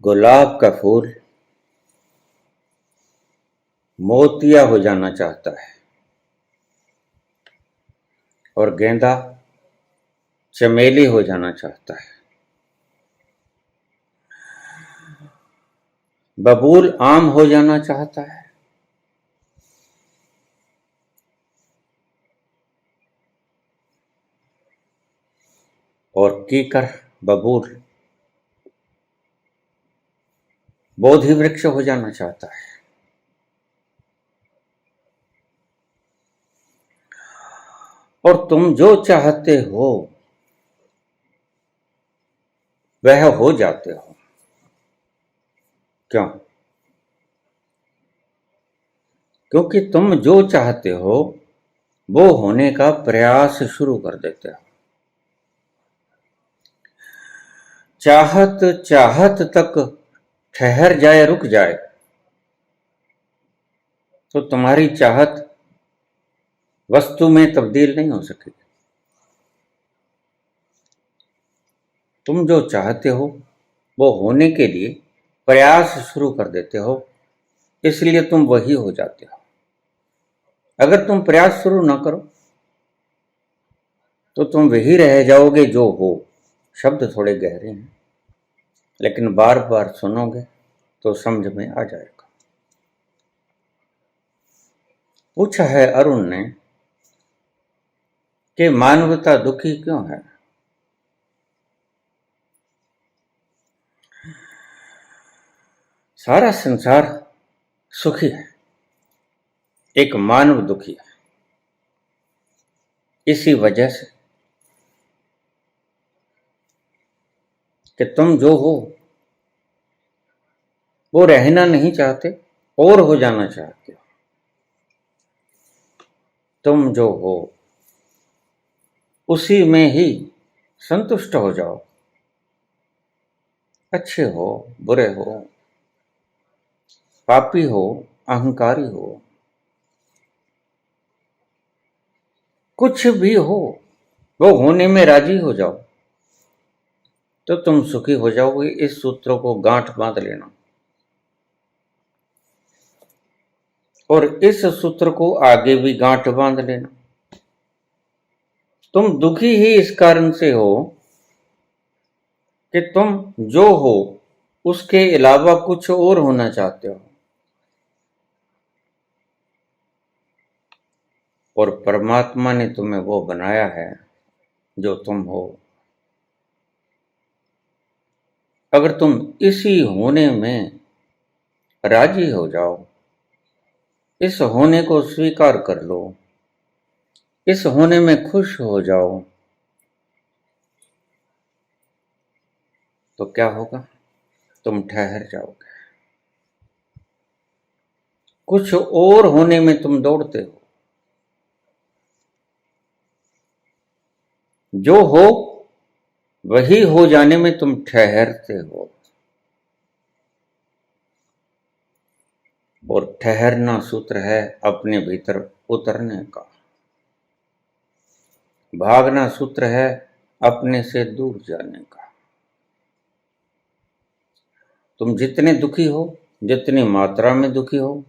गुलाब का फूल मोतिया हो जाना चाहता है और गेंदा चमेली हो जाना चाहता है। बबूल आम हो जाना चाहता है और कीकर बबूल बोधि वृक्ष हो जाना चाहता है। और तुम जो चाहते हो वह हो जाते हो। क्यों? क्योंकि तुम जो चाहते हो वो होने का प्रयास शुरू कर देते हो। चाहत चाहत तक ठहर जाए, रुक जाए, तो तुम्हारी चाहत वस्तु में तब्दील नहीं हो सकेगी। तुम जो चाहते हो वो होने के लिए प्रयास शुरू कर देते हो, इसलिए तुम वही हो जाते हो। अगर तुम प्रयास शुरू ना करो तो तुम वही रह जाओगे जो हो। शब्द थोड़े गहरे हैं, लेकिन बार बार सुनोगे तो समझ में आ जाएगा। पूछा है अरुण ने कि मानवता दुखी क्यों है। सारा संसार सुखी है, एक मानव दुखी है। इसी वजह से कि तुम जो हो वो रहना नहीं चाहते और हो जाना चाहते हो। तुम जो हो उसी में ही संतुष्ट हो जाओ। अच्छे हो, बुरे हो, पापी हो, अहंकारी हो, कुछ भी हो, वो होने में राजी हो जाओ तो तुम सुखी हो जाओगे। इस सूत्र को गांठ बांध लेना और इस सूत्र को आगे भी गांठ बांध लेना। तुम दुखी ही इस कारण से हो कि तुम जो हो उसके अलावा कुछ और होना चाहते हो, और परमात्मा ने तुम्हें वो बनाया है जो तुम हो। अगर तुम इसी होने में राजी हो जाओ, इस होने को स्वीकार कर लो, इस होने में खुश हो जाओ, तो क्या होगा? तुम ठहर जाओगे। कुछ और होने में तुम दौड़ते हो, जो हो वही हो जाने में तुम ठहरते हो। और ठहरना सूत्र है अपने भीतर उतरने का। भागना सूत्र है अपने से दूर जाने का। तुम जितने दुखी हो, जितनी मात्रा में दुखी हो,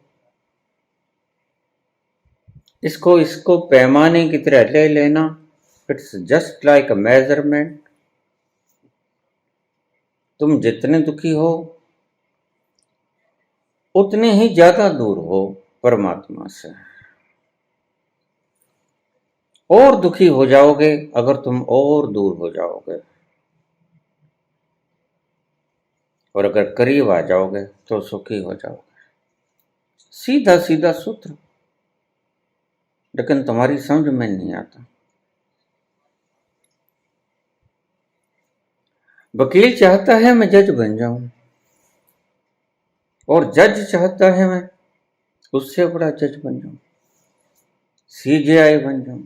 इसको पैमाने की तरह ले लेना। It's just like a measurement. तुम जितने दुखी हो उतने ही ज्यादा दूर हो परमात्मा से। और दुखी हो जाओगे अगर तुम और दूर हो जाओगे, और अगर करीब आ जाओगे तो सुखी हो जाओगे। सीधा सीधा सूत्र, लेकिन तुम्हारी समझ में नहीं आता। वकील चाहता है मैं जज बन जाऊं, और जज चाहता है मैं उससे बड़ा जज बन जाऊं, सीजेआई बन जाऊं,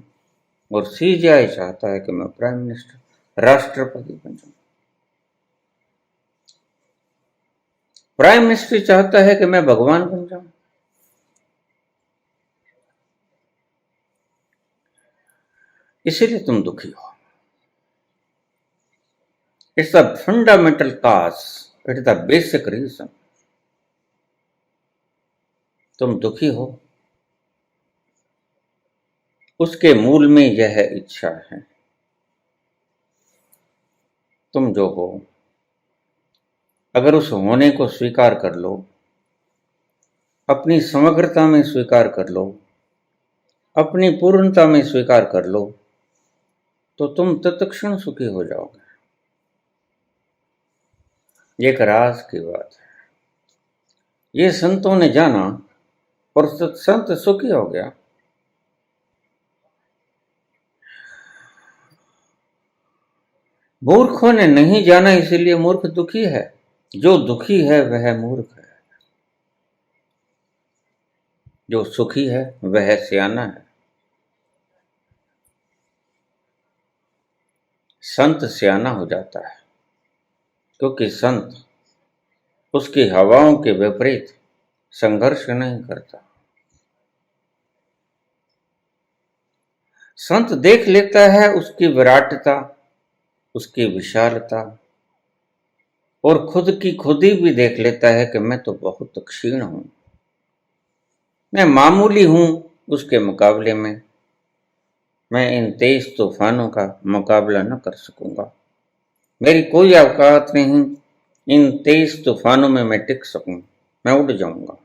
और सीजेआई चाहता है कि मैं प्राइम मिनिस्टर, राष्ट्रपति बन जाऊं। प्राइम मिनिस्टर चाहता है कि मैं भगवान बन जाऊं। इसीलिए तुम दुखी हो। It's a fundamental cause it is the basic reason. तुम दुखी हो, उसके मूल में यह इच्छा है। तुम जो हो, अगर उस होने को स्वीकार कर लो, अपनी समग्रता में स्वीकार कर लो, अपनी पूर्णता में स्वीकार कर लो, तो तुम तत्क्षण सुखी हो जाओगे। ये एक राज की बात है। ये संतों ने जाना और संत सुखी हो गया। मूर्खों ने नहीं जाना, इसीलिए मूर्ख दुखी है। जो दुखी है वह मूर्ख है, जो सुखी है वह सियाना है। संत सियाना हो जाता है, क्योंकि संत उसकी हवाओं के विपरीत संघर्ष नहीं करता। संत देख लेता है उसकी विराटता, उसकी विशालता, और खुद की खुद ही भी देख लेता है कि मैं तो बहुत क्षीण हूं, मैं मामूली हूं उसके मुकाबले में। मैं इन तेज तूफानों का मुकाबला न कर सकूंगा, मेरी कोई औकात नहीं इन तेज तूफानों में मैं टिक सकूं, मैं उड़ जाऊंगा।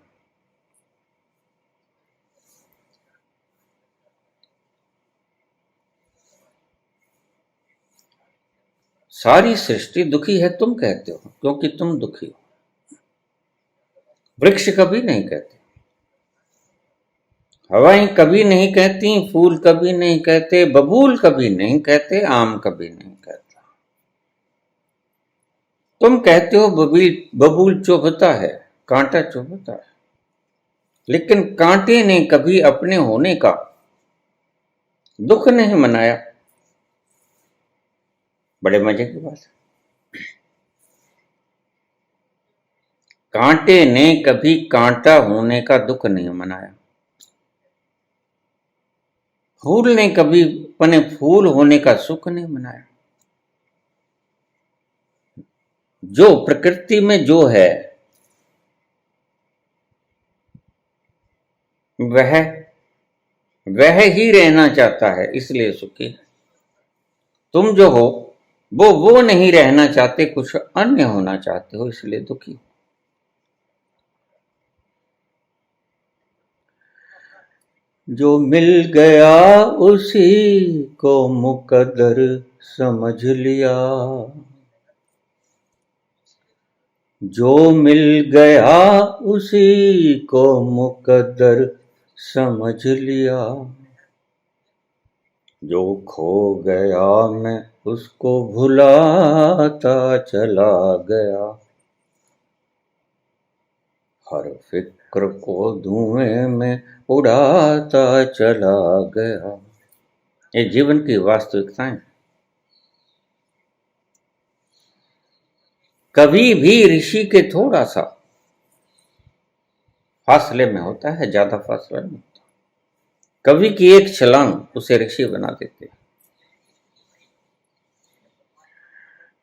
सारी सृष्टि दुखी है तुम कहते हो, क्योंकि तुम दुखी हो। वृक्ष कभी नहीं कहते, हवाएं कभी नहीं कहती, फूल कभी नहीं कहते, बबूल कभी नहीं कहते, आम कभी नहीं कहता। तुम कहते हो बबूल चुभता है, कांटा चुभता है, लेकिन कांटे ने कभी अपने होने का दुख नहीं मनाया। बड़े मजे की बात है। कांटे ने कभी कांटा होने का दुख नहीं मनाया। फूल ने कभी अपने फूल होने का सुख नहीं मनाया। जो प्रकृति में जो है वह वह ही रहना चाहता है, इसलिए सुखी है। तुम जो हो वो नहीं रहना चाहते, कुछ अन्य होना चाहते हो, इसलिए दुखी हो। जो मिल गया उसी को मुकद्दर समझ लिया, जो मिल गया उसी को मुकद्दर समझ लिया, जो खो गया मैं उसको भुलाता चला गया, हर फिक्र को धुएं में उड़ाता चला गया। ये जीवन की वास्तविकताएं। कभी भी ऋषि के थोड़ा सा फासले में होता है, ज्यादा फासला नहीं होता। कवि की एक छलांग उसे ऋषि बना देती है।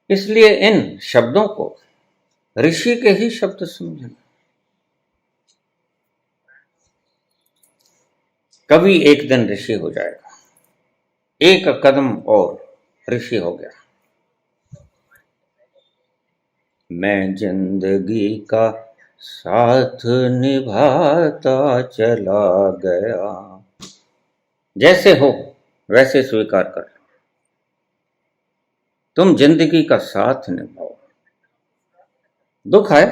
इसलिए इन शब्दों को ऋषि के ही शब्द समझना। कवि एक दिन ऋषि हो जाएगा, एक कदम और ऋषि हो गया। मैं जिंदगी का साथ निभाता चला गया। जैसे हो वैसे स्वीकार कर लो, तुम जिंदगी का साथ निभाओ। दुख है,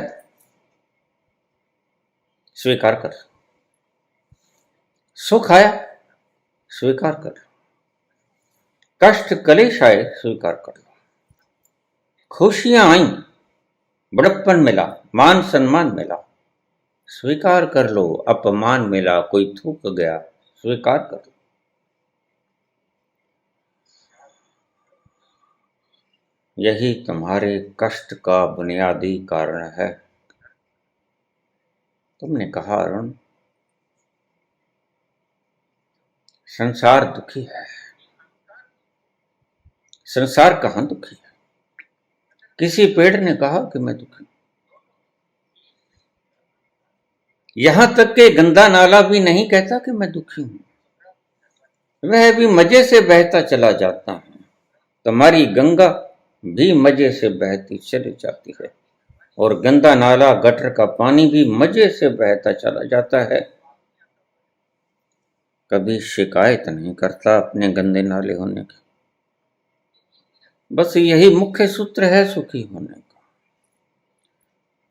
स्वीकार कर लो। सुख आया, स्वीकार कर लो। कष्ट कलेश आए, स्वीकार कर लो। खुशियां आई, बड़प्पन मिला, मान सम्मान मिला, स्वीकार कर लो। अपमान मिला, कोई थूक गया, स्वीकार कर लो। यही तुम्हारे कष्ट का बुनियादी कारण है। तुमने कहा अरुण, संसार दुखी है। संसार कहां दुखी है? किसी पेड़ ने कहा कि मैं दुखी हूं? यहां तक के गंदा नाला भी नहीं कहता कि मैं दुखी हूं, वह भी मजे से बहता चला जाता है। तुम्हारी गंगा भी मजे से बहती चली जाती है और गंदा नाला गटर का पानी भी मजे से बहता चला जाता है। कभी शिकायत नहीं करता अपने गंदे नाले होने की। बस यही मुख्य सूत्र है सुखी होने का।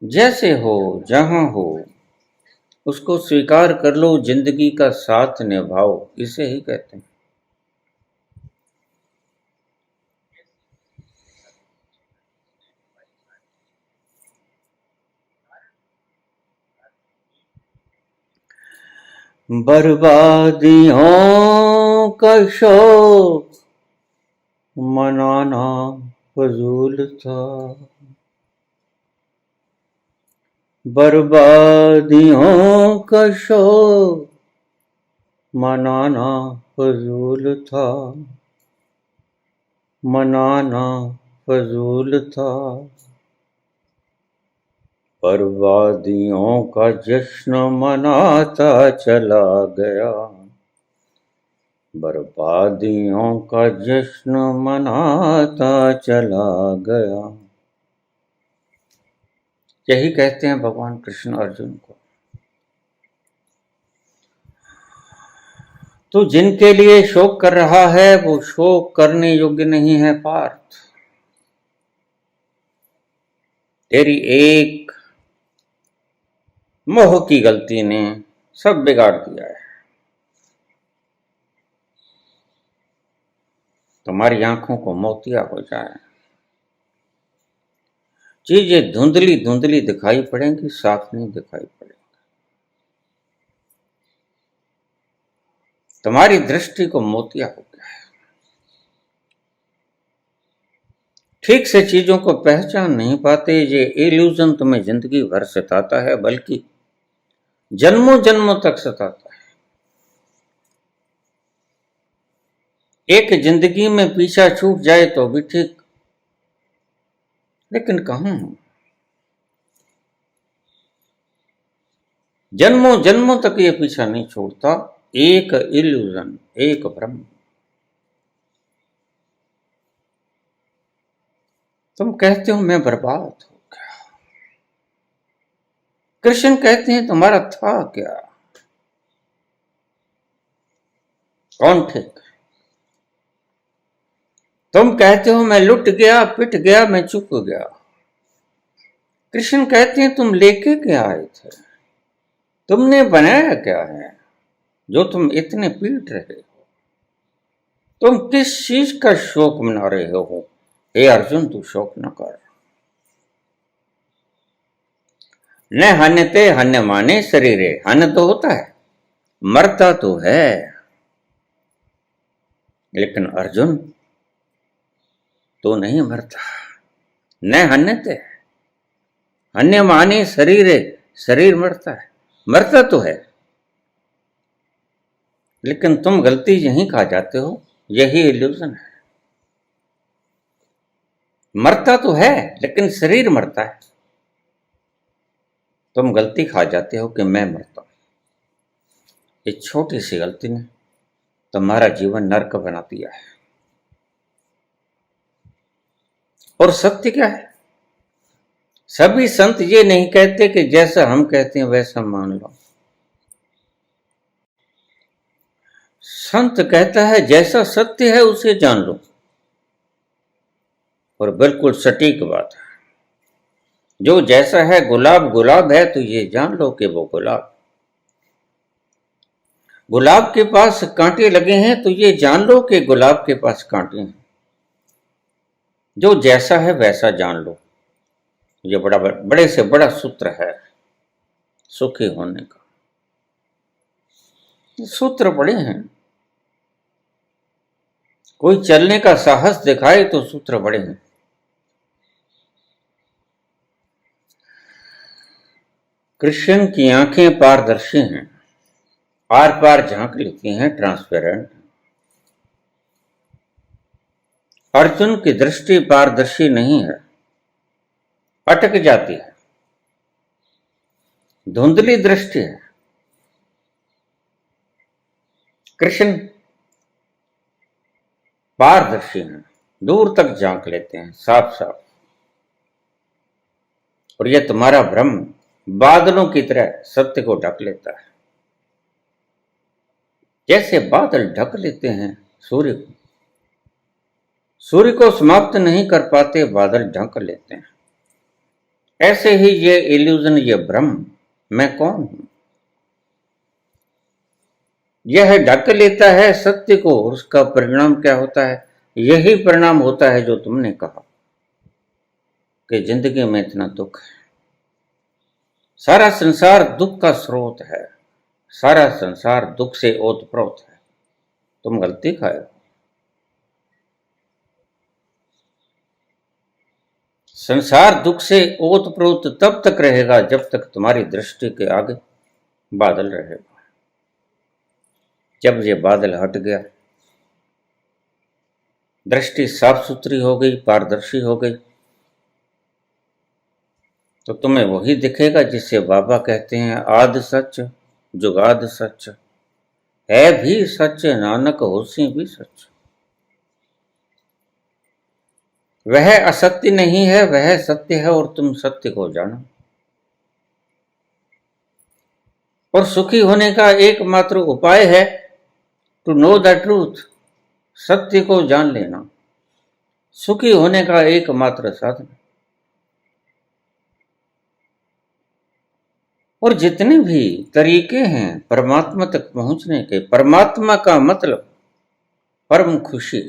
जैसे हो, जहां हो, उसको स्वीकार कर लो, जिंदगी का साथ निभाओ, इसे ही कहते हैं। बर्बादियों का शौक मनाना फजूल था, बर्बादियों का शौक मनाना फजूल था, मनाना फजूल था। बर्बादियों का जश्न मनाता चला गया, बर्बादियों का जश्न मनाता चला गया। यही कहते हैं भगवान कृष्ण अर्जुन को। तो जिनके लिए शोक कर रहा है वो शोक करने योग्य नहीं है पार्थ। तेरी एक मोह की गलती ने सब बिगाड़ दिया है। तुम्हारी आंखों को मोतिया हो जाए, चीजें धुंधली धुंधली दिखाई पड़ेंगी, साफ नहीं दिखाई पड़ेंगी। तुम्हारी दृष्टि को मोतिया हो गया है, ठीक से चीजों को पहचान नहीं पाते। ये इल्यूजन तुम्हें जिंदगी भर सताता है, बल्कि जन्मों जन्मों तक सताता है। एक जिंदगी में पीछा छूट जाए तो भी ठीक, लेकिन कहां जन्मों जन्मों तक ये पीछा नहीं छोड़ता। एक इल्यूजन, एक भ्रम। तुम कहते हो मैं बर्बाद हो गया, कृष्ण कहते हैं तुम्हारा था क्या? कौन ठीक? तुम कहते हो मैं लुट गया, पिट गया, मैं चुक गया। कृष्ण कहते हैं तुम लेके क्या आए थे? तुमने बनाया क्या है जो तुम इतने पीट रहे हो? तुम किस चीज का शोक मना रहे हो? हे अर्जुन, तू शोक न कर। न हन्यते हन्य माने शरीरे, हन्य तो होता है, मरता तो है। लेकिन अर्जुन तो नहीं मरता। न हन्यते हन्य माने शरीरे, शरीर मरता है, मरता तो है। लेकिन तुम गलती यहीं खा जाते हो, यही इल्यूजन है। मरता तो है लेकिन शरीर मरता है। तुम गलती खा जाते हो कि मैं मरता हूं। इस छोटी सी गलती ने तुम्हारा जीवन नर्क बना दिया है। और सत्य क्या है? सभी संत ये नहीं कहते कि जैसा हम कहते हैं वैसा मान लो। संत कहता है जैसा सत्य है उसे जान लो। और बिल्कुल सटीक बात है, जो जैसा है गुलाब गुलाब है तो ये जान लो कि वो गुलाब। गुलाब के पास कांटे लगे हैं तो ये जान लो कि गुलाब के पास कांटे हैं। जो जैसा है वैसा जान लो। ये बड़े से बड़ा सूत्र है सुखी होने का। सूत्र बड़े हैं, कोई चलने का साहस दिखाए तो सूत्र बड़े हैं। कृष्ण की आंखें पारदर्शी हैं, आर पार झांक लेती हैं, ट्रांसपेरेंट। अर्जुन की दृष्टि पारदर्शी नहीं है, अटक जाती है। धुंधली दृष्टि है। कृष्ण पारदर्शी हैं, दूर तक झांक लेते हैं, साफ साफ। और यह तुम्हारा भ्रम बादलों की तरह सत्य को ढक लेता है, जैसे बादल ढक लेते हैं सूर्य को। सूर्य को समाप्त नहीं कर पाते, बादल ढक लेते हैं। ऐसे ही ये इल्यूजन, ये भ्रम, मैं कौन हूं, यह ढक लेता है सत्य को। उसका परिणाम क्या होता है? यही परिणाम होता है जो तुमने कहा कि जिंदगी में इतना दुख है, सारा संसार दुख का स्रोत है, सारा संसार दुख से ओतप्रोत है। तुम गलती खाए हो। संसार दुख से ओतप्रोत तब तक रहेगा जब तक तुम्हारी दृष्टि के आगे बादल रहेगा। जब ये बादल हट गया, दृष्टि साफ सुथरी हो गई, पारदर्शी हो गई, तो तुम्हें वही दिखेगा जिसे बाबा कहते हैं आद सच जुगाद सच, है भी सच नानक होसी भी सच। वह असत्य नहीं है, वह सत्य है, और तुम सत्य को जानो। और सुखी होने का एकमात्र उपाय है टू नो द ट्रूथ, सत्य को जान लेना। सुखी होने का एकमात्र साधन। और जितने भी तरीके हैं परमात्मा तक पहुंचने के, परमात्मा का मतलब परम खुशी।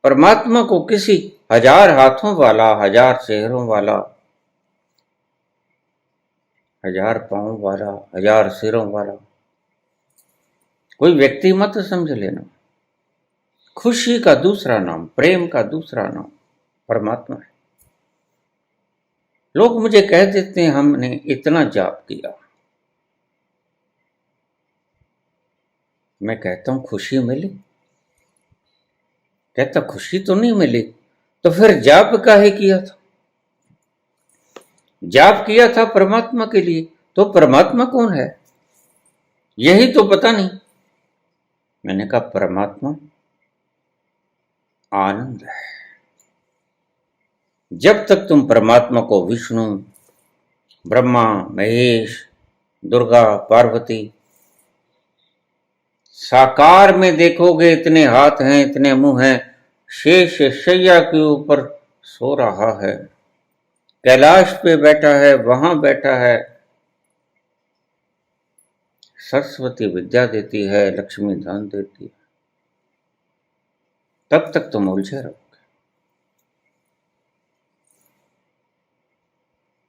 परमात्मा को किसी हजार हाथों वाला, हजार चेहरों वाला, हजार पांव वाला, हजार सिरों वाला कोई व्यक्ति मत समझ लेना। खुशी का दूसरा नाम, प्रेम का दूसरा नाम परमात्मा है। लोग मुझे कह देते हैं हमने इतना जाप किया, मैं कहता हूं खुशी मिली? कहता खुशी तो नहीं मिली, तो फिर जाप काहे किया था? जाप किया था परमात्मा के लिए, तो परमात्मा कौन है यही तो पता नहीं। मैंने कहा परमात्मा आनंद है। जब तक तुम परमात्मा को विष्णु, ब्रह्मा, महेश, दुर्गा, पार्वती साकार में देखोगे, इतने हाथ हैं, इतने मुंह हैं, शेष शैया के ऊपर सो रहा है, कैलाश पे बैठा है, वहां बैठा है, सरस्वती विद्या देती है, लक्ष्मी धन देती है, तब तक तुम उलझे रहोगे।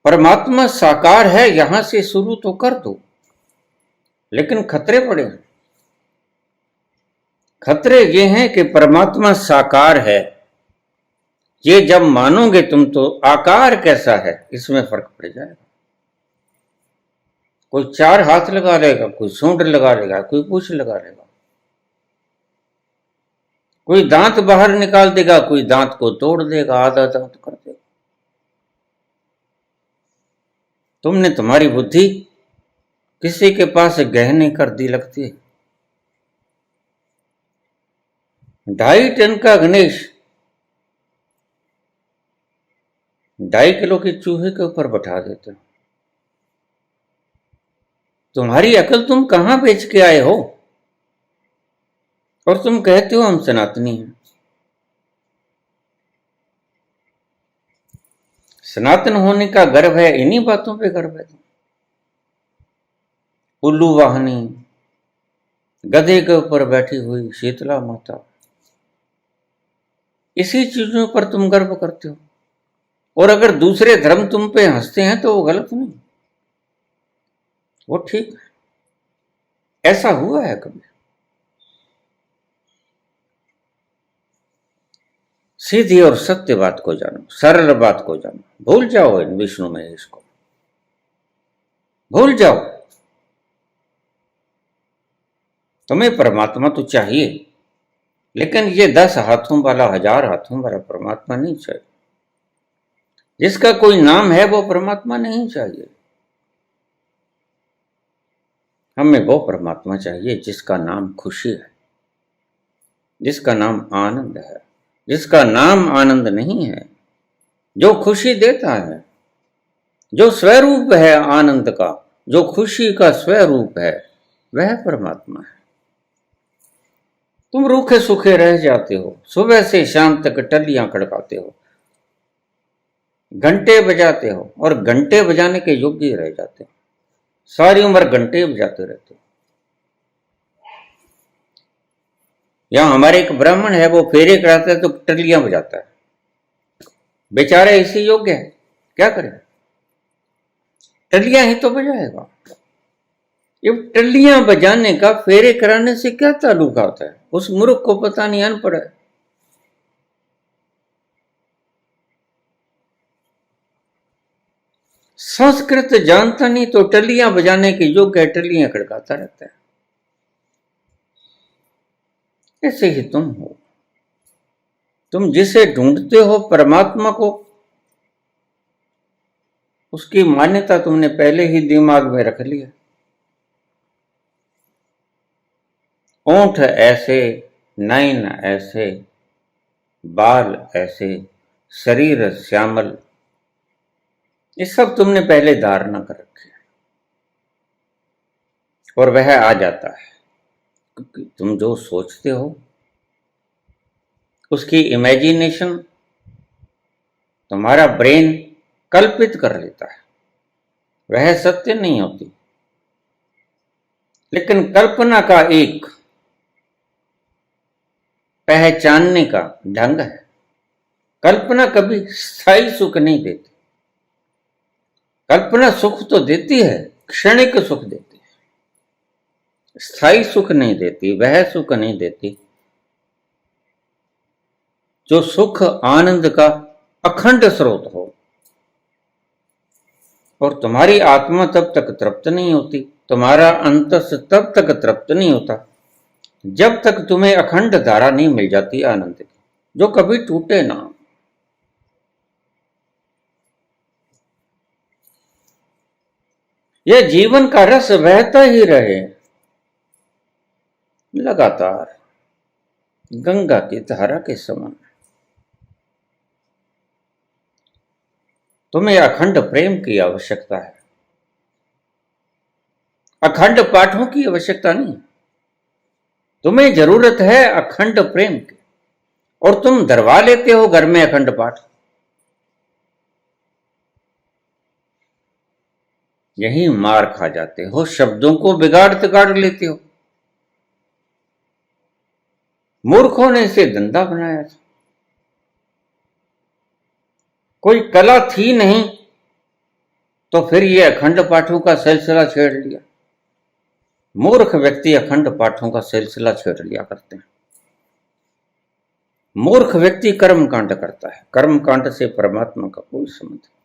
परमात्मा साकार है, यहां से शुरू तो कर दो, लेकिन खतरे पड़े हैं। खतरे ये हैं कि परमात्मा साकार है, ये जब मानोगे तुम तो आकार कैसा है इसमें फर्क पड़ जाएगा। कोई चार हाथ लगा लेगा, कोई सूंड लगा लेगा, कोई पूंछ लगा लेगा, कोई दांत बाहर निकाल देगा, कोई दांत को तोड़ देगा, आधा दांत कर देगा। तुमने, तुम्हारी बुद्धि किसी के पास गहने कर दी लगती है। 2.5 टन का गणेश 2.5 किलो के चूहे के ऊपर बैठा देते हो। तुम्हारी अकल तुम कहां बेच के आए हो? और तुम कहते हो हम सनातनी हैं। सनातन होने का गर्व है, इन्हीं बातों पे गर्व है। उल्लू वाहनी, गधे के ऊपर बैठी हुई शीतला माता, इसी चीजों पर तुम गर्व करते हो। और अगर दूसरे धर्म तुम पे हंसते हैं तो वो गलत नहीं, वो ठीक है। ऐसा हुआ है कभी? सीधी और सत्य बात को जानो, सरल बात को जानो। भूल जाओ इन विष्णु महेश को, भूल जाओ। तुम्हें परमात्मा तो चाहिए, लेकिन ये 10 हाथों वाला, 1000 हाथों वाला परमात्मा नहीं चाहिए। जिसका कोई नाम है वो परमात्मा नहीं चाहिए। हमें वो परमात्मा चाहिए जिसका नाम खुशी है, जिसका नाम आनंद है, जिसका नाम आनंद नहीं है, जो खुशी देता है, जो स्वरूप है आनंद का, जो खुशी का स्वरूप है, वह परमात्मा है। तुम रूखे सूखे रह जाते हो, सुबह से शाम तक टल्लियां खड़काते हो, घंटे बजाते हो और घंटे बजाने के योग्य रह जाते हो, सारी उम्र घंटे बजाते रहते हो। यहां हमारे एक ब्राह्मण है, वो फेरे कराता है तो टल्लियां बजाता है, बेचारा इसी योग्य है, क्या करे, टल्लियां ही तो बजाएगा। ये टल्लियां बजाने का फेरे कराने से क्या ताल्लुक आता है? उस मूर्ख को पता नहीं, अनपढ़ है। संस्कृत जानता नहीं तो टल्लियां बजाने के योग्य है, टल्लियां खड़काता रहता है। ऐसे ही तुम हो, तुम जिसे ढूंढते हो परमात्मा को, उसकी मान्यता तुमने पहले ही दिमाग में रख लिया। ओंठ ऐसे, नैन ऐसे, बाल ऐसे, शरीर श्यामल, ये सब तुमने पहले धारणा कर रखी है और वह आ जाता है क्योंकि तुम जो सोचते हो उसकी इमेजिनेशन तुम्हारा ब्रेन कल्पित कर लेता है, वह सत्य नहीं होती। लेकिन कल्पना का एक पहचानने का ढंग है। कल्पना कभी स्थायी सुख नहीं देती। कल्पना सुख तो देती है, क्षणिक सुख देती है, स्थायी सुख नहीं देती, वह सुख नहीं देती जो सुख आनंद का अखंड स्रोत हो। और तुम्हारी आत्मा तब तक तृप्त नहीं होती, तुम्हारा अंतस तब तक तृप्त नहीं होता जब तक तुम्हें अखंड धारा नहीं मिल जाती आनंद की, जो कभी टूटे ना। यह जीवन का रस बहता ही रहे लगातार, गंगा की धारा के समान। तुम्हें अखंड प्रेम की आवश्यकता है, अखंड पाठों की आवश्यकता नहीं। तुम्हें जरूरत है अखंड प्रेम की, और तुम धरवा लेते हो घर में अखंड पाठ। यही मार खा जाते हो, शब्दों को बिगाड़ तिगाड़ लेते हो। मूर्खों ने इसे धंधा बनाया था, कोई कला थी नहीं तो फिर ये अखंड पाठों का सिलसिला छेड़ लिया। मूर्ख व्यक्ति अखंड पाठों का सिलसिला छेड़ लिया करते हैं। मूर्ख व्यक्ति कर्म कांड करता है, कर्म कांड से परमात्मा का कोई संबंध नहीं।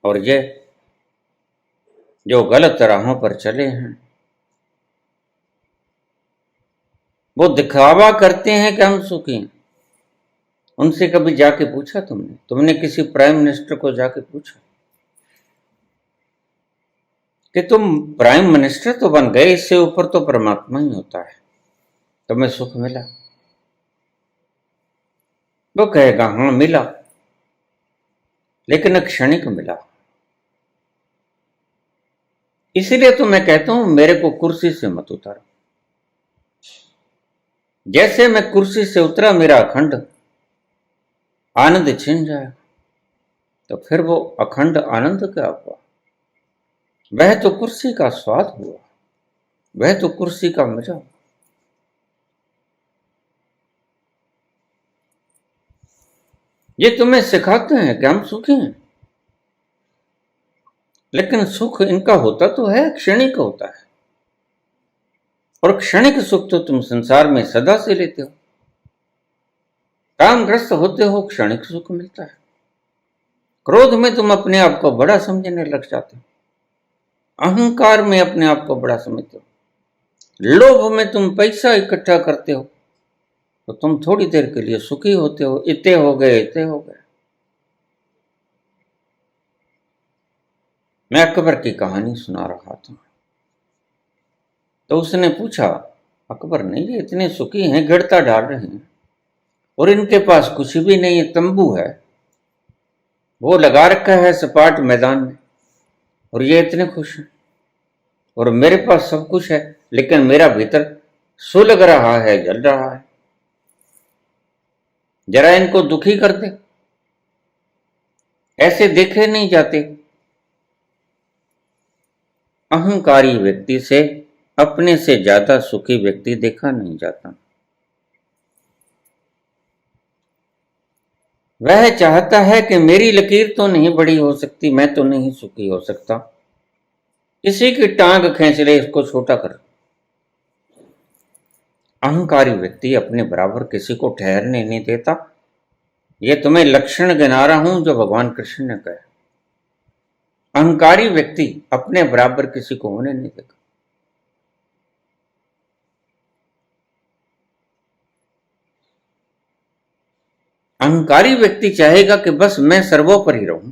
और ये जो गलत राहों पर चले हैं वो दिखावा करते हैं कि हम सुखी हैं। उनसे कभी जाके पूछा तुमने किसी प्राइम मिनिस्टर को जाके पूछा कि तुम प्राइम मिनिस्टर तो बन गए, इससे ऊपर तो परमात्मा ही होता है, तुम्हें सुख मिला? वो कहेगा हाँ मिला, लेकिन क्षणिक मिला। इसीलिए तो मैं कहता हूं मेरे को कुर्सी से मत उतारो। जैसे मैं कुर्सी से उतरा मेरा अखंड आनंद छिन जाए तो फिर वो अखंड आनंद क्या हुआ? वह तो कुर्सी का स्वाद हुआ, वह तो कुर्सी का मजा हुआ। ये तुम्हें सिखाते हैं कि हम सुखी हैं, लेकिन सुख इनका होता तो है, क्षणिक होता है। और क्षणिक सुख तो तुम संसार में सदा से लेते हो। कामग्रस्त होते हो, क्षणिक सुख मिलता है। क्रोध में तुम अपने आप को बड़ा समझने लग जाते हो, अहंकार में अपने आप को बड़ा समझते हो, लोभ में तुम पैसा इकट्ठा करते हो तो तुम थोड़ी देर के लिए सुखी होते हो। इतने हो गए, इतने हो गए। मैं अकबर की कहानी सुना रहा था, तो उसने पूछा, अकबर ने ये इतने सुखी हैं, गिरता डाल रहे हैं और इनके पास कुछ भी नहीं है, तंबू है वो लगा रखा है सपाट मैदान में, और ये इतने खुश हैं, और मेरे पास सब कुछ है लेकिन मेरा भीतर सुलग रहा है, जल रहा है। जरा इनको दुखी कर दे, ऐसे देखे नहीं जाते। अहंकारी व्यक्ति से अपने से ज्यादा सुखी व्यक्ति देखा नहीं जाता। वह चाहता है कि मेरी लकीर तो नहीं बड़ी हो सकती, मैं तो नहीं सुखी हो सकता, किसी की टांग खींच ले, इसको छोटा कर। अहंकारी व्यक्ति अपने बराबर किसी को ठहरने नहीं देता। यह तुम्हें लक्षण गिना रहा हूं जो भगवान कृष्ण ने कहा। अहंकारी व्यक्ति अपने बराबर किसी को होने नहीं देगा। अहंकारी व्यक्ति चाहेगा कि बस मैं सर्वोपरि रहूं।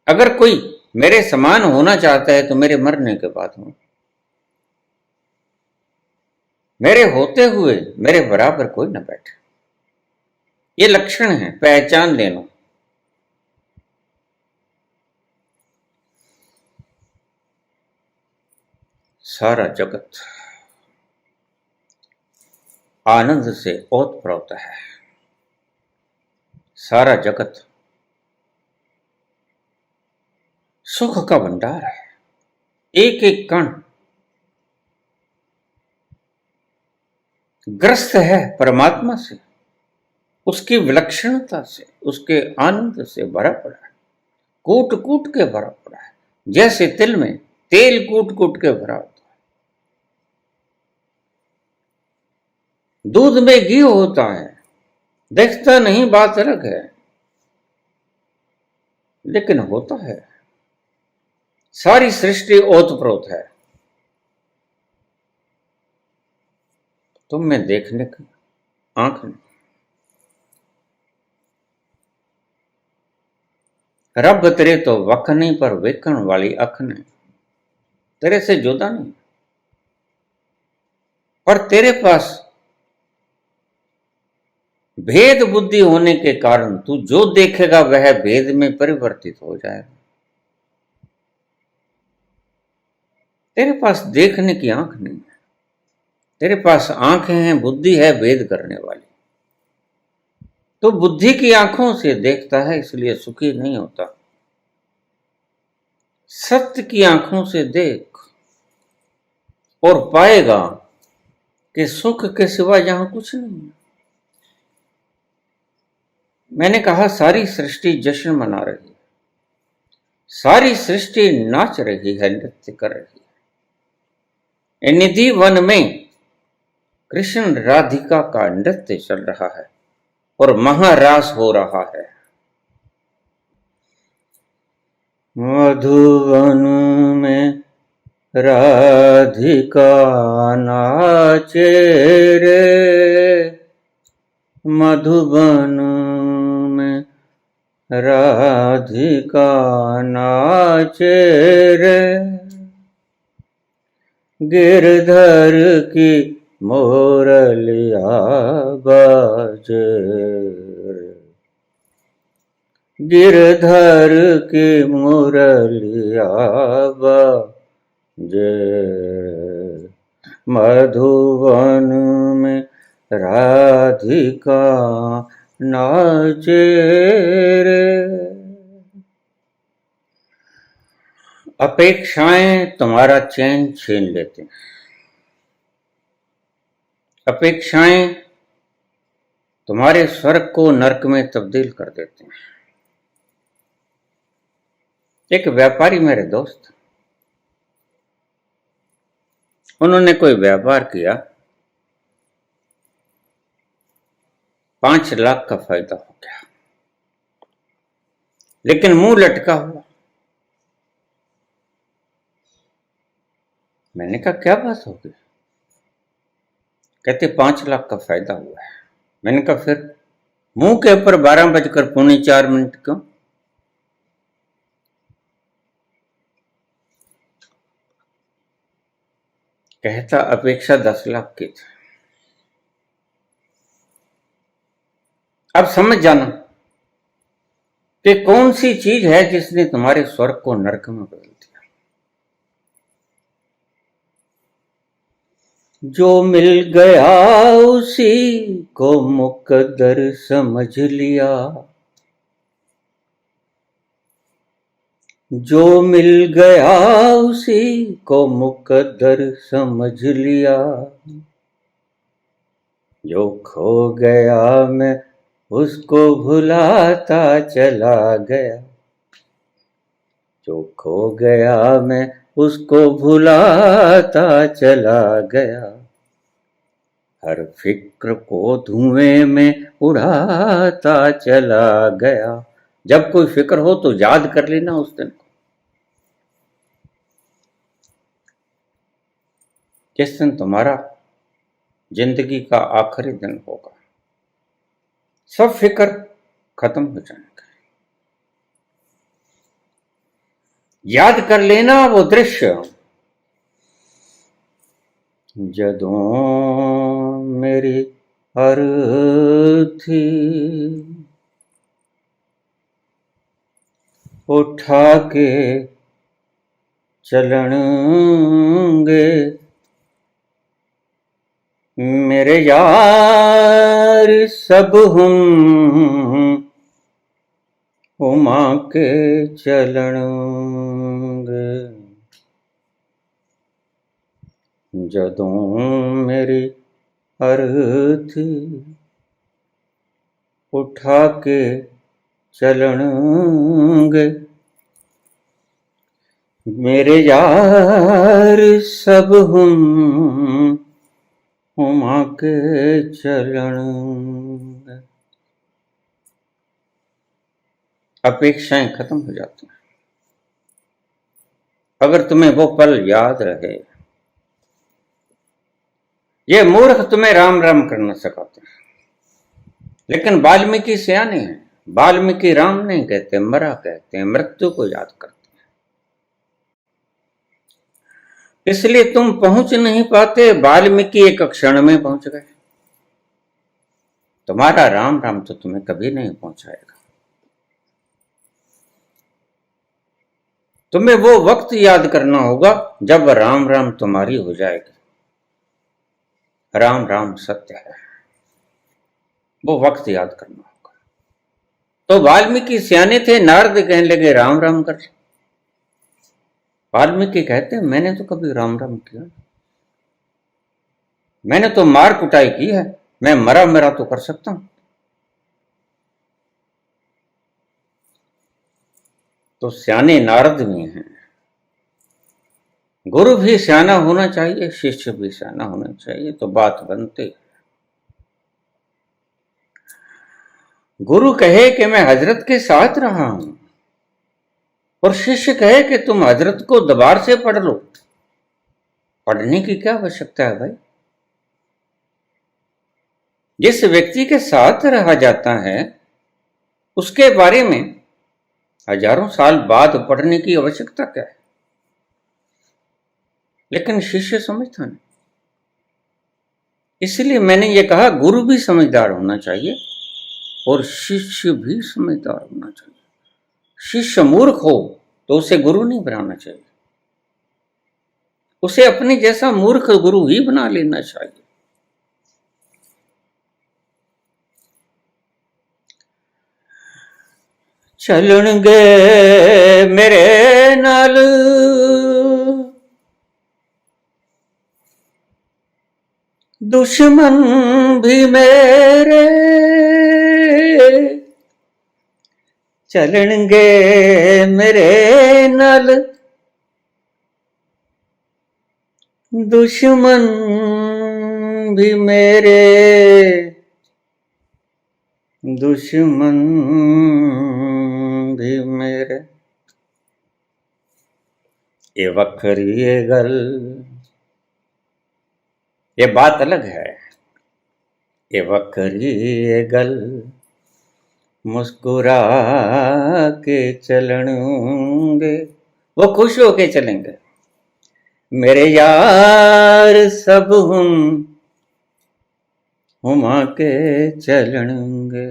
अगर कोई मेरे समान होना चाहता है तो मेरे मरने के बाद हो, मेरे होते हुए मेरे बराबर कोई न बैठे। ये लक्षण है, पहचान लेना। सारा जगत आनंद से ओतप्रोत है। सारा जगत सुख का भंडार है। एक एक कण ग्रस्त है परमात्मा से, उसकी विलक्षणता से, उसके आनंद से भरा पड़ा है, कूट कूट के भरा पड़ा है। जैसे तिल में तेल कूट कूट के भरा होता है, दूध में घी होता है, देखता नहीं बात अलग है, लेकिन होता है। सारी सृष्टि ओतप्रोत है, तुम में देखने की आंख नहीं। रब तेरे तो वख नहीं, पर वेखण वाली अख नहीं। तेरे से जुदा नहीं, पर तेरे पास भेद बुद्धि होने के कारण तू जो देखेगा वह भेद में परिवर्तित हो जाएगा। तेरे पास देखने की आंख नहीं है, तेरे पास आंखें हैं, बुद्धि है भेद करने वाली। तो बुद्धि की आंखों से देखता है, इसलिए सुखी नहीं होता। सत्य की आंखों से देख और पाएगा कि सुख के सिवा यहां कुछ नहीं है। मैंने कहा सारी सृष्टि जश्न मना रही है, सारी सृष्टि नाच रही है, नृत्य कर रही है। निधि वन में कृष्ण राधिका का नृत्य चल रहा है और महारास हो रहा है। मधुवन में राधिका नाचे रे, मधुबन में राधिका नाचे रे, गिरधर की मोरलिया बाजे, गिरधर की मुरलिया बाजे, मधुवन में राधिका नाचे रे। अपेक्षाएं तुम्हारा चैन छीन लेते हैं, अपेक्षाएं तुम्हारे स्वर्ग को नरक में तब्दील कर देते हैं। एक व्यापारी मेरे दोस्त, उन्होंने कोई व्यापार किया, 5 लाख का फायदा हो गया, लेकिन मुंह लटका हुआ। मैंने कहा क्या बात हो गई? कहते 5 लाख का फायदा हुआ है। मैंने कहा फिर मुंह के ऊपर 12 बजकर 3:45 क्यों? कहता अपेक्षा 10 लाख की थी। अब समझ जाना कि कौन सी चीज है जिसने तुम्हारे स्वर्ग को नरक में बदल दिया। जो मिल गया उसी को मुकद्दर समझ लिया, जो मिल गया उसी को मुकद्दर समझ लिया, जो खो गया मैं उसको भुलाता चला गया, जो खो गया मैं उसको भुलाता चला गया, हर फिक्र को धुएं में उड़ाता चला गया। जब कोई फिक्र हो तो याद कर लेना उस दिन को, जिस दिन तुम्हारा जिंदगी का आखिरी दिन होगा। सब फिक्र खत्म हो जाएंगे। याद कर लेना वो दृश्य, जदों मेरी अर्थी उठा के चलणगे, मेरे यार सब हम उमा के चलणगे, जदों मेरी अर्थी उठा के चलणगे, मेरे यार सब हम उमा के चलणगे। अपेक्षाएं खत्म हो जाती हैं अगर तुम्हें वो पल याद रहे। ये मूर्ख तुम्हें राम राम करना सिखाते हैं, लेकिन वाल्मीकि सियाने हैं। वाल्मीकि राम नहीं कहते, मरा कहते हैं, मृत्यु को याद करते हैं। इसलिए तुम पहुंच नहीं पाते, वाल्मीकि एक क्षण में पहुंच गए। तुम्हारा राम राम तो तुम्हें कभी नहीं पहुंचाएगा। तुम्हें वो वक्त याद करना होगा जब राम राम तुम्हारी हो जाएगी। राम राम सत्य है, वो वक्त याद करना होगा। तो वाल्मीकि सियाने थे, नारद कहने लगे राम राम कर। वाल्मीकि कहते हैं मैंने तो कभी राम राम किया, मैंने तो मार कुटाई की है, मैं मरा मरा तो कर सकता हूं। तो सियाने नारद में हैं। गुरु भी सियाना होना चाहिए, शिष्य भी सियाना होना चाहिए, तो बात बनती। गुरु कहे कि मैं हजरत के साथ रहा हूं, और शिष्य कहे कि तुम हजरत को दोबारा से पढ़ लो। पढ़ने की क्या आवश्यकता है भाई? जिस व्यक्ति के साथ रहा जाता है उसके बारे में हजारों साल बाद पढ़ने की आवश्यकता क्या है? लेकिन शिष्य समझता नहीं। इसलिए मैंने ये कहा गुरु भी समझदार होना चाहिए और शिष्य भी समझदार होना चाहिए। शिष्य मूर्ख हो तो उसे गुरु नहीं बनाना चाहिए, उसे अपने जैसा मूर्ख गुरु ही बना लेना चाहिए। चलणगे मेरे नाल दुश्मन भी मेरे, चलणगे मेरे नाल दुश्मन भी मेरे, दुश्मन भी मेरे। ये वखरी गल, ये बात अलग है। ये वखरी गल मुस्कुरा के चलणगे, वो खुश होके चलेंगे। मेरे यार सब हुमा के चलणगे।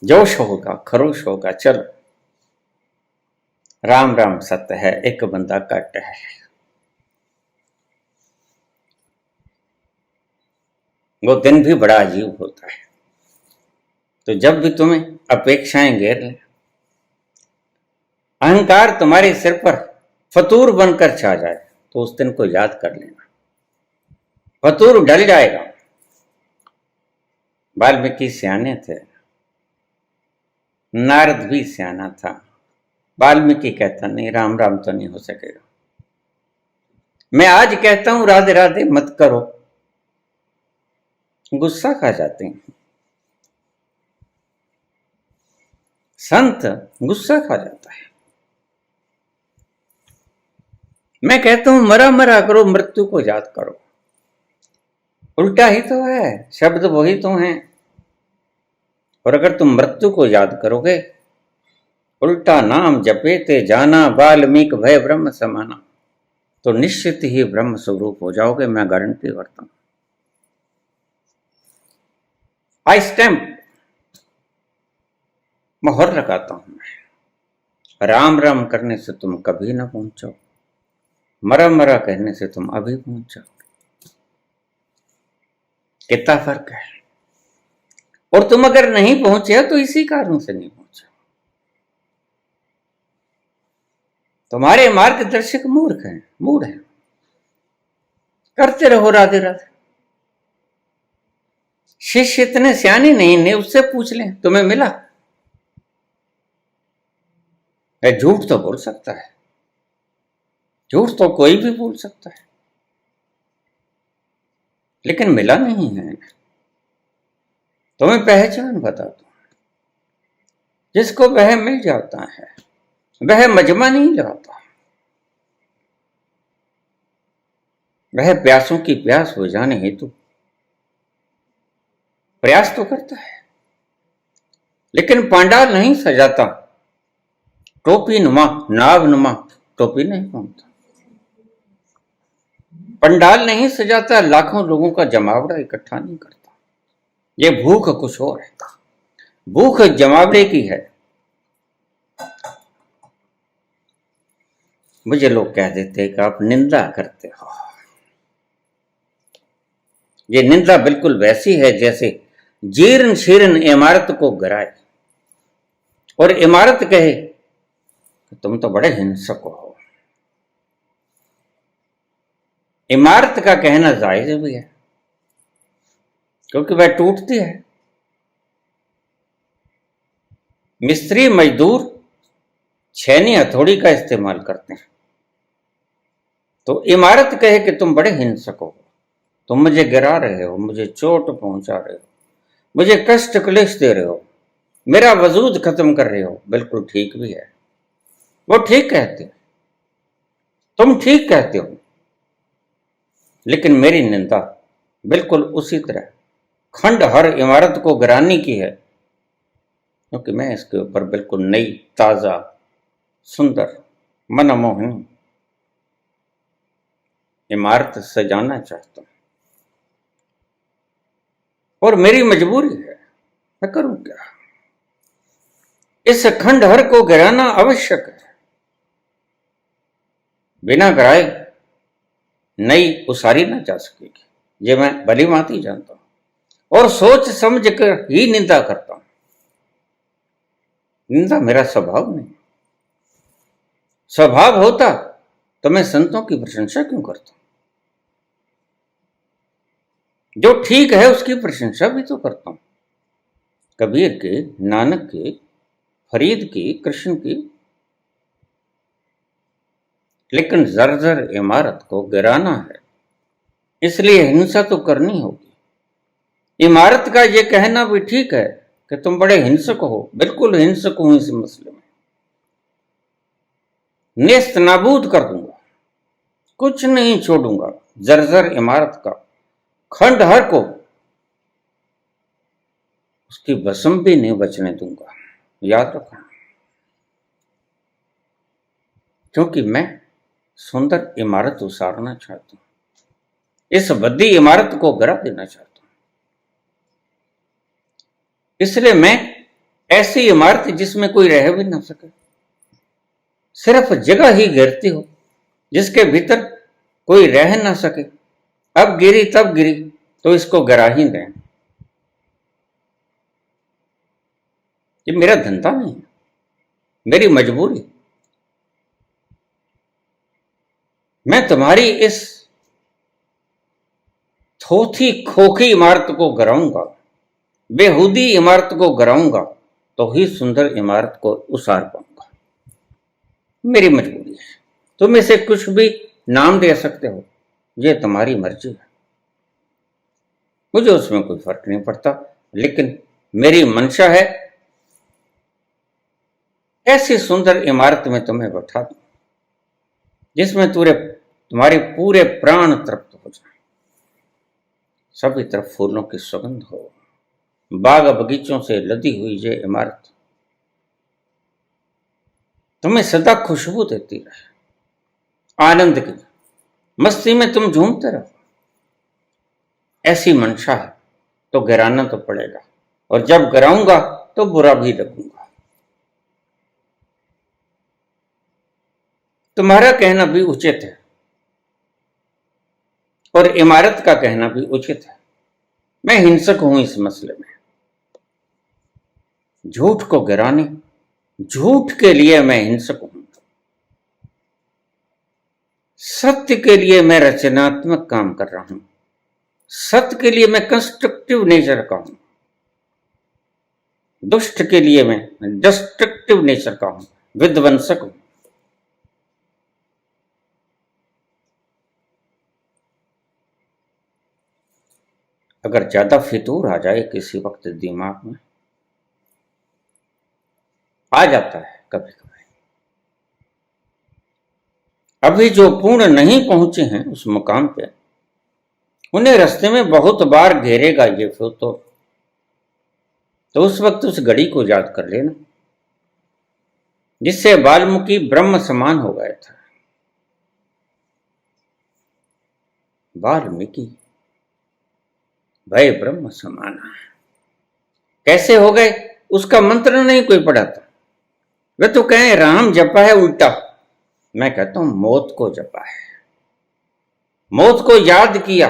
जोश होगा, खरोश होगा, चलो। राम राम सत्य है, एक बंदा कट है। वो दिन भी बड़ा अजीब होता है। तो जब भी तुम्हें अपेक्षाएं घेर लें, अहंकार तुम्हारे सिर पर फतूर बनकर छा जाए, तो उस दिन को याद कर लेना। फतूर ढल जाएगा। वाल्मीकि सियाने थे, नारद भी सियाना था। वाल्मीकि कहता नहीं, राम राम तो नहीं हो सकेगा। मैं आज कहता हूं राधे राधे मत करो, गुस्सा खा जाते हैं संत, गुस्सा खा जाता है। मैं कहता हूं मरा मरा करो, मृत्यु को याद करो। उल्टा ही तो है, शब्द वही तो हैं। और अगर तुम मृत्यु को याद करोगे, उल्टा नाम जपेते जाना, वाल्मीकि भय ब्रह्म समाना, तो निश्चित ही ब्रह्म स्वरूप हो जाओगे। मैं गारंटी करता हूं। आई स्टैंप, मोहर लगाता हूं मैं। राम राम करने से तुम कभी ना पहुंचो, मरा मरा कहने से तुम अभी पहुंचो। कितना फर्क है। और तुम अगर नहीं पहुंचे तो इसी कारण से नहीं पहुंचे। तुम्हारे मार्गदर्शक मूर्ख हैं, मूढ़ हैं। करते रहो राधे राधे। शिष्य इतने सियाने नहीं ने, उससे पूछ लें तुम्हें मिला। झूठ तो बोल सकता है, झूठ तो कोई भी बोल सकता है, लेकिन मिला नहीं है। तुम्हें पहचान बता दो, जिसको वह मिल जाता है वह मजमा नहीं लगाता। वह प्यासों की प्यास हो जाने हेतु प्रयास तो करता है, लेकिन पांडाल नहीं सजाता। टोपी नुमा, नाव नुमा टोपी नहीं पहनता। पंडाल नहीं सजाता, लाखों लोगों का जमावड़ा इकट्ठा नहीं करता। ये भूख कुछ और है। भूख जमावड़े की है। मुझे लोग कह देते हैं कि आप निंदा करते हो। ये निंदा बिल्कुल वैसी है जैसे जीर्ण शीर्ण इमारत को गिराए और इमारत कहे तुम तो बड़े हिंसक हो। इमारत का कहना जायज भी है, क्योंकि वह टूटती है। मिस्त्री मजदूर छेनी हथौड़ी का इस्तेमाल करते हैं। तो इमारत कहे कि तुम बड़े हिंसक हो, तुम मुझे गिरा रहे हो, मुझे चोट पहुंचा रहे हो, मुझे कष्ट क्लेश दे रहे हो, मेरा वजूद खत्म कर रहे हो। बिल्कुल ठीक भी है, वो ठीक कहते हो, तुम ठीक कहते हो। लेकिन मेरी निंदा बिल्कुल उसी तरह खंडहर इमारत को गिराने की है, क्योंकि मैं इसके ऊपर बिल्कुल नई, ताजा, सुंदर, मनमोहनी इमारत सजाना चाहता हूं। और मेरी मजबूरी है, मैं करूं क्या। इस खंडहर को गिराना आवश्यक है। बिना गिराए नई उसारी ना जा सकेगी, ये मैं भली भांति जानता हूं। और सोच समझ कर ही निंदा करता हूं। निंदा मेरा स्वभाव नहीं। स्वभाव होता तो मैं संतों की प्रशंसा क्यों करता। जो ठीक है उसकी प्रशंसा भी तो करता हूं। कबीर के, नानक के, फरीद की, कृष्ण की। लेकिन जर्जर इमारत को गिराना है, इसलिए हिंसा तो करनी होगी। इमारत का यह कहना भी ठीक है कि तुम बड़े हिंसक हो। बिल्कुल हिंसक हूं इस मसले में। नेस्त नाबूद कर दूंगा, कुछ नहीं छोड़ूंगा। जर्जर इमारत का खंडहर को, उसकी भस्म भी नहीं बचने दूंगा। याद रखना, क्योंकि मैं सुंदर इमारत उसारना चाहता हूं, इस भद्दी इमारत को गिरा देना चाहता हूं। इसलिए मैं ऐसी इमारत जिसमें कोई रह भी ना सके, सिर्फ जगह ही घेरती हो, जिसके भीतर कोई रह ना सके। अब गिरी तब गिरी तो इसको गिरा ही दें। ये मेरा धंधा नहीं है, मेरी मजबूरी। मैं तुम्हारी इस थोथी खोखी इमारत को गिराऊंगा, बेहूदी इमारत को गिराऊंगा, तो ही सुंदर इमारत को उसार पाऊंगा। मेरी मजबूरी है। तुम इसे कुछ भी नाम दे सकते हो, ये तुम्हारी मर्जी है, मुझे उसमें कोई फर्क नहीं पड़ता। लेकिन मेरी मंशा है ऐसी सुंदर इमारत में तुम्हें बैठा दूं जिसमें तुम्हारे पूरे प्राण तृप्त हो जाए, सभी तरफ फूलों की सुगंध हो, बाग बगीचों से लदी हुई ये इमारत तुम्हें सदा खुशबू देती रहे, आनंद की मस्ती में तुम झूमते रहो। ऐसी मंशा है तो गिराना तो पड़ेगा, और जब गिराऊंगा तो बुरा भी लगूंगा। तुम्हारा कहना भी उचित है और इमारत का कहना भी उचित है। मैं हिंसक हूं इस मसले में। झूठ को गिराने, झूठ के लिए मैं हिंसक हूं। सत्य के लिए मैं रचनात्मक काम कर रहा हूं। सत्य के लिए मैं कंस्ट्रक्टिव नेचर का हूं। दुष्ट के लिए मैं डिस्ट्रक्टिव नेचर का हूं, विध्वंसक हूं। अगर ज्यादा फितूर आ जाए किसी वक्त दिमाग में, आ जाता है कभी कभी, अभी जो पूर्ण नहीं पहुंचे हैं उस मुकाम पे, उन्हें रास्ते में बहुत बार घेरेगा ये फितूर। तो उस वक्त उस घड़ी को याद कर लेना जिससे वाल्मीकि ब्रह्म समान हो गया था। वाल्मीकि भय ब्रह्म समाना कैसे हो गए, उसका मंत्र नहीं कोई पढ़ा था। वे तो कहें राम जपा है उल्टा, मैं कहता हूं मौत को जपा है, मौत को याद किया।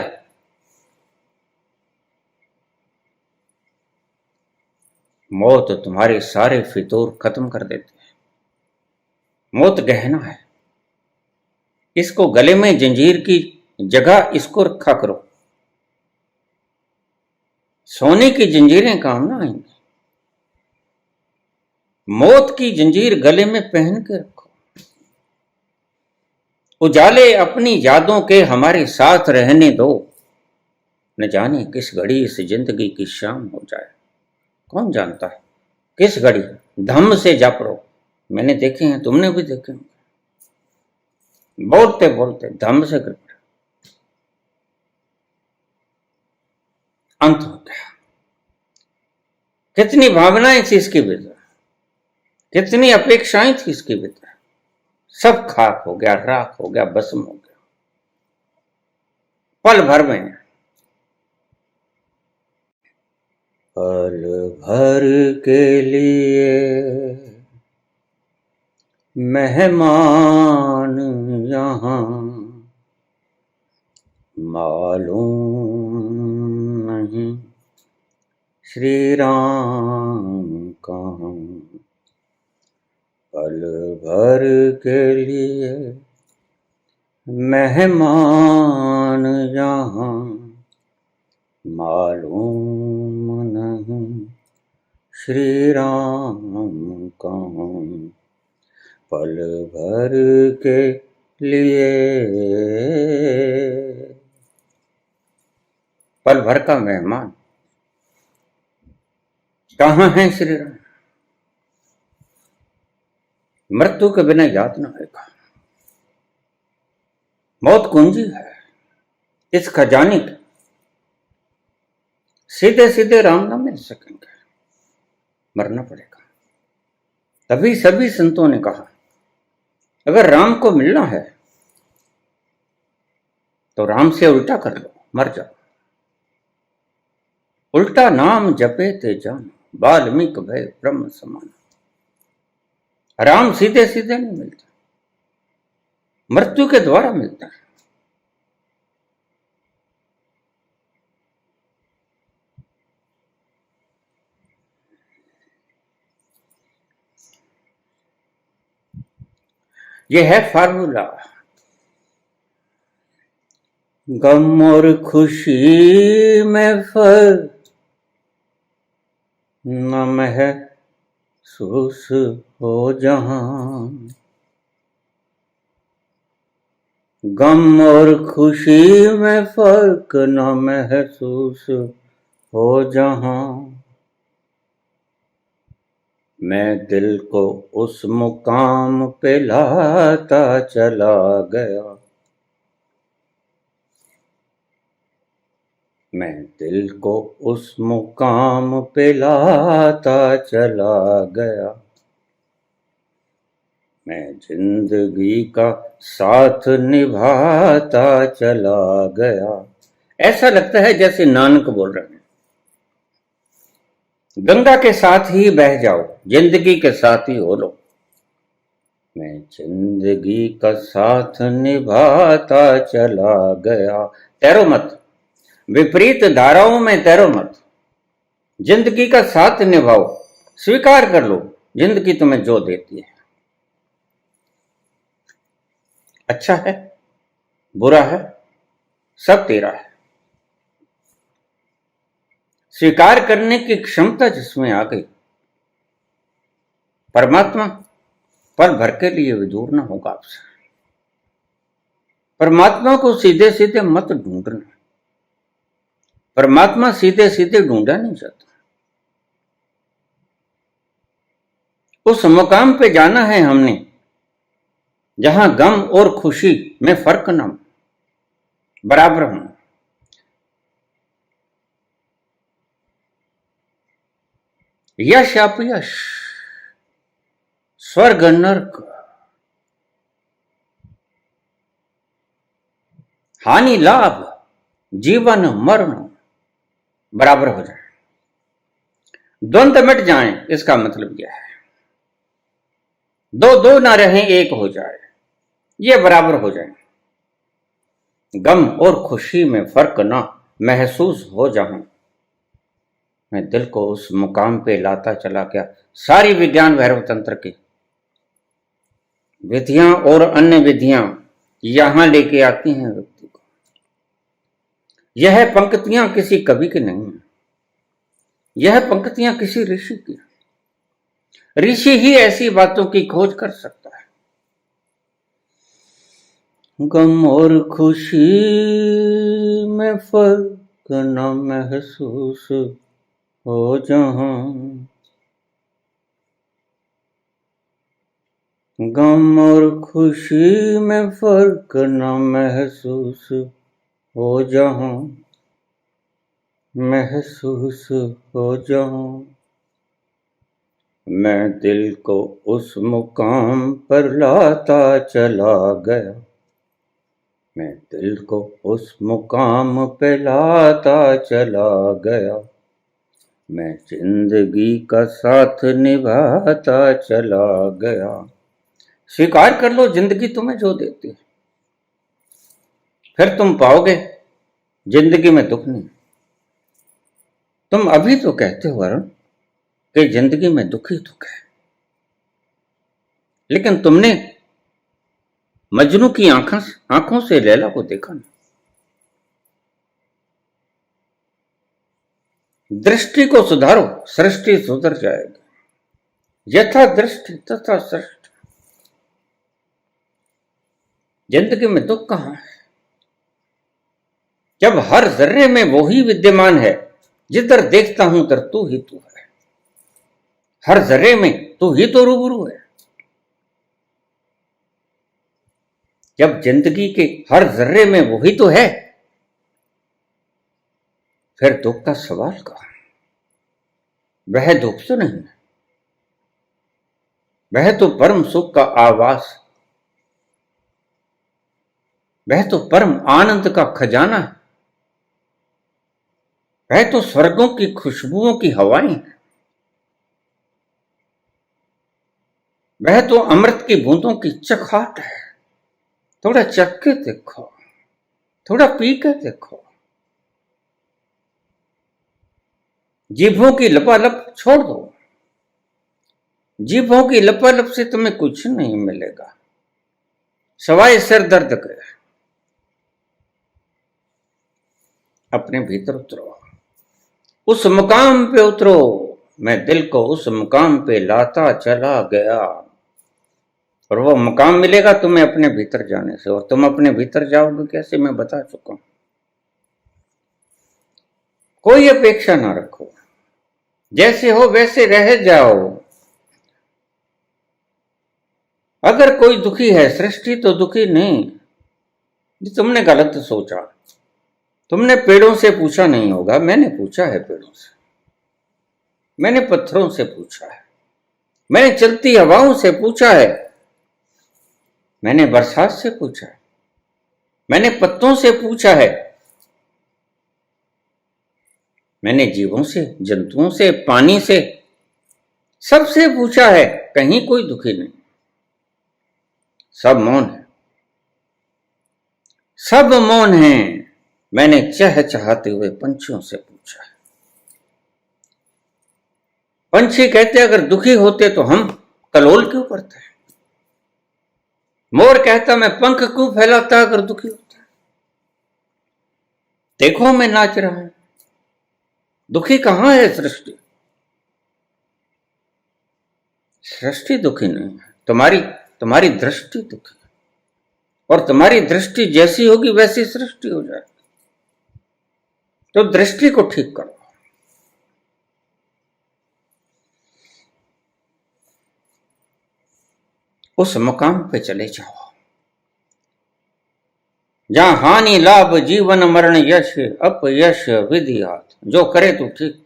मौत तुम्हारे सारे फितूर खत्म कर देती है। मौत गहना है, इसको गले में जंजीर की जगह इसको रखा करो। सोने की जंजीरें काम ना आएंगी, मौत की जंजीर गले में पहन के रखो। उजाले अपनी यादों के हमारे साथ रहने दो, न जाने किस घड़ी इस जिंदगी की शाम हो जाए। कौन जानता है किस घड़ी धम्म से जा पड़ो। मैंने देखे हैं, तुमने भी देखे हैं, बोलते बोलते धम्म से गिर पड़े, अंत हो गया। कितनी भावनाएं थी इसके भीतर, कितनी अपेक्षाएं थी इसके भीतर, सब खाक हो गया, राख हो गया, भस्म हो गया पल भर में। पल भर के लिए मेहमान यहाँ, मालूम नहीं श्री राम कहाँ। पल भर के लिए मेहमान यहाँ, मालूम नहीं श्री राम कहाँ। पल भर के लिए, पल भर का मेहमान कहाँ है श्री राम। मृत्यु के बिना याद न आएगा। मौत कुंजी है इस खजाने की, सीधे सीधे राम न मिल सकेंगे, मरना पड़ेगा। तभी सभी संतों ने कहा अगर राम को मिलना है तो राम से उल्टा कर लो, मर जाओ। उल्टा नाम जपे ते जान, वाल्मीकि भय ब्रह्म समान। राम सीधे सीधे नहीं मिलता, मृत्यु के द्वारा मिलता है। यह है फार्मूला। गम और खुशी में फर्क न महसूस हो जहां, गम और खुशी में फर्क न महसूस हो जहां, मैं दिल को उस मुकाम पे लाता चला गया, मैं दिल को उस मुकाम पे लाता चला गया, मैं जिंदगी का साथ निभाता चला गया। ऐसा लगता है जैसे नानक बोल रहे हैं, गंगा के साथ ही बह जाओ, जिंदगी के साथ ही हो लो। मैं जिंदगी का साथ निभाता चला गया। तैरो मत, विपरीत धाराओं में तैरो मत, जिंदगी का साथ निभाओ। स्वीकार कर लो जिंदगी तुम्हें जो देती है, अच्छा है बुरा है सब तेरा है। स्वीकार करने की क्षमता जिसमें आ गई, परमात्मा पल भर के लिए भी दूर ना होगा आपसे। परमात्मा को सीधे सीधे मत ढूंढना, परमात्मा सीधे सीधे ढूंढा नहीं जाता। उस मुकाम पे जाना है हमने जहां गम और खुशी में फर्क ना हो, बराबर हो। यश अपयश, स्वर्ग नरक, हानि लाभ, जीवन मरण बराबर हो जाए, द्वंद्व मिट जाए। इसका मतलब यह है दो दो ना रहें, एक हो जाए, ये बराबर हो जाए। गम और खुशी में फर्क ना महसूस हो जहां, मैं दिल को उस मुकाम पे लाता चला गया। सारी विज्ञान भैरव तंत्र की विधियां और अन्य विधियां यहां लेके आती हैं व्यक्ति को। यह पंक्तियां किसी कवि की नहीं है, यह पंक्तियां किसी ऋषि की। ऋषि ही ऐसी बातों की खोज कर सकता है। गम और खुशी में फर्क न महसूस हो जहां, गम और खुशी में फर्क न महसूस हो जहां, महसूस हो जहां, मैं दिल को उस मुकाम पर लाता चला गया, मैं दिल को उस मुकाम पे लाता चला गया, मैं जिंदगी का साथ निभाता चला गया। स्वीकार कर लो जिंदगी तुम्हें जो देती है, फिर तुम पाओगे जिंदगी में दुख नहीं। तुम अभी तो कहते हो अरुण कि जिंदगी में दुख ही दुख है, लेकिन तुमने मजनू की आंखों से लैला को देखा नहीं। दृष्टि को सुधारो, सृष्टि सुधर जाएगी। यथा दृष्टि तथा सृष्टि। जिंदगी में दुख कहां है जब हर जर्रे में वो ही विद्यमान है, जिधर देखता हूं उधर तू ही तू है। हर जर्रे में तू ही तो रूबरू है। जब जिंदगी के हर जर्रे में वो ही तो है, फिर दुख का सवाल कहां? वह दुख तो नहीं है, वह तो परम सुख का आवास। वह तो परम आनंद का खजाना है, वह तो स्वर्गों की खुशबुओं की हवाएं है, वह तो अमृत की बूंदों की चखाट है। थोड़ा चख के देखो, थोड़ा पी के देखो। जीभों की लपालप छोड़ दो, जीभों की लपालप से तुम्हें कुछ नहीं मिलेगा सवाए सिर दर्द के। अपने भीतर उतरो, उस मुकाम पे उतरो। मैं दिल को उस मुकाम पे लाता चला गया, और वो मुकाम मिलेगा तुम्हें अपने भीतर जाने से। और तुम अपने भीतर जाओगे कैसे, मैं बता चुका हूं। कोई अपेक्षा ना रखो, जैसे हो वैसे रह जाओ। अगर कोई दुखी है, सृष्टि तो दुखी नहीं। तुमने गलत सोचा, तुमने पेड़ों से पूछा नहीं होगा, मैंने पूछा है पेड़ों से, मैंने पत्थरों से पूछा है, मैंने चलती हवाओं से पूछा है, मैंने बरसात से पूछा है, मैंने पत्तों से पूछा है, मैंने जीवों से, जंतुओं से, पानी से, सबसे पूछा है। कहीं कोई दुखी नहीं, सब मौन है, सब मौन है। मैंने चहचहाते हुए पंछियों से पूछा है। पंछी कहते अगर दुखी होते तो हम कलोल क्यों करते हैं। मोर कहता मैं पंख क्यों फैलाता अगर दुखी होता। देखो मैं नाच रहा हूं, दुखी कहां है सृष्टि। सृष्टि दुखी नहीं है, तुम्हारी दृष्टि दुखी है। और तुम्हारी दृष्टि जैसी होगी वैसी सृष्टि हो जाएगी। तो दृष्टि को ठीक करो। उस मुकाम पे चले जाओ जहां हानि लाभ जीवन मरण यश अपयश विधि हाथ जो करे तू ठीक।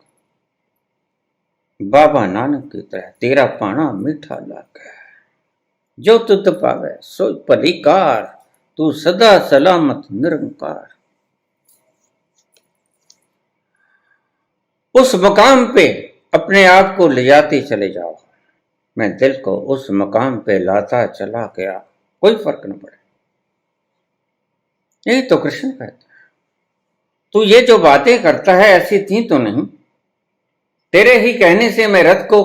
बाबा नानक की तरह तेरा पाना मीठा लागे, जो तुद पावे सो पलिकार, तू सदा सलामत निरंकार। उस मुकाम पे अपने आप को ले जाते चले जाओ। मैं दिल को उस मुकाम पे लाता चला गया, कोई फर्क न पड़े। यही तो कृष्ण कहता है। तू ये जो बातें करता है ऐसी थी तो नहीं, तेरे ही कहने से मैं रथ को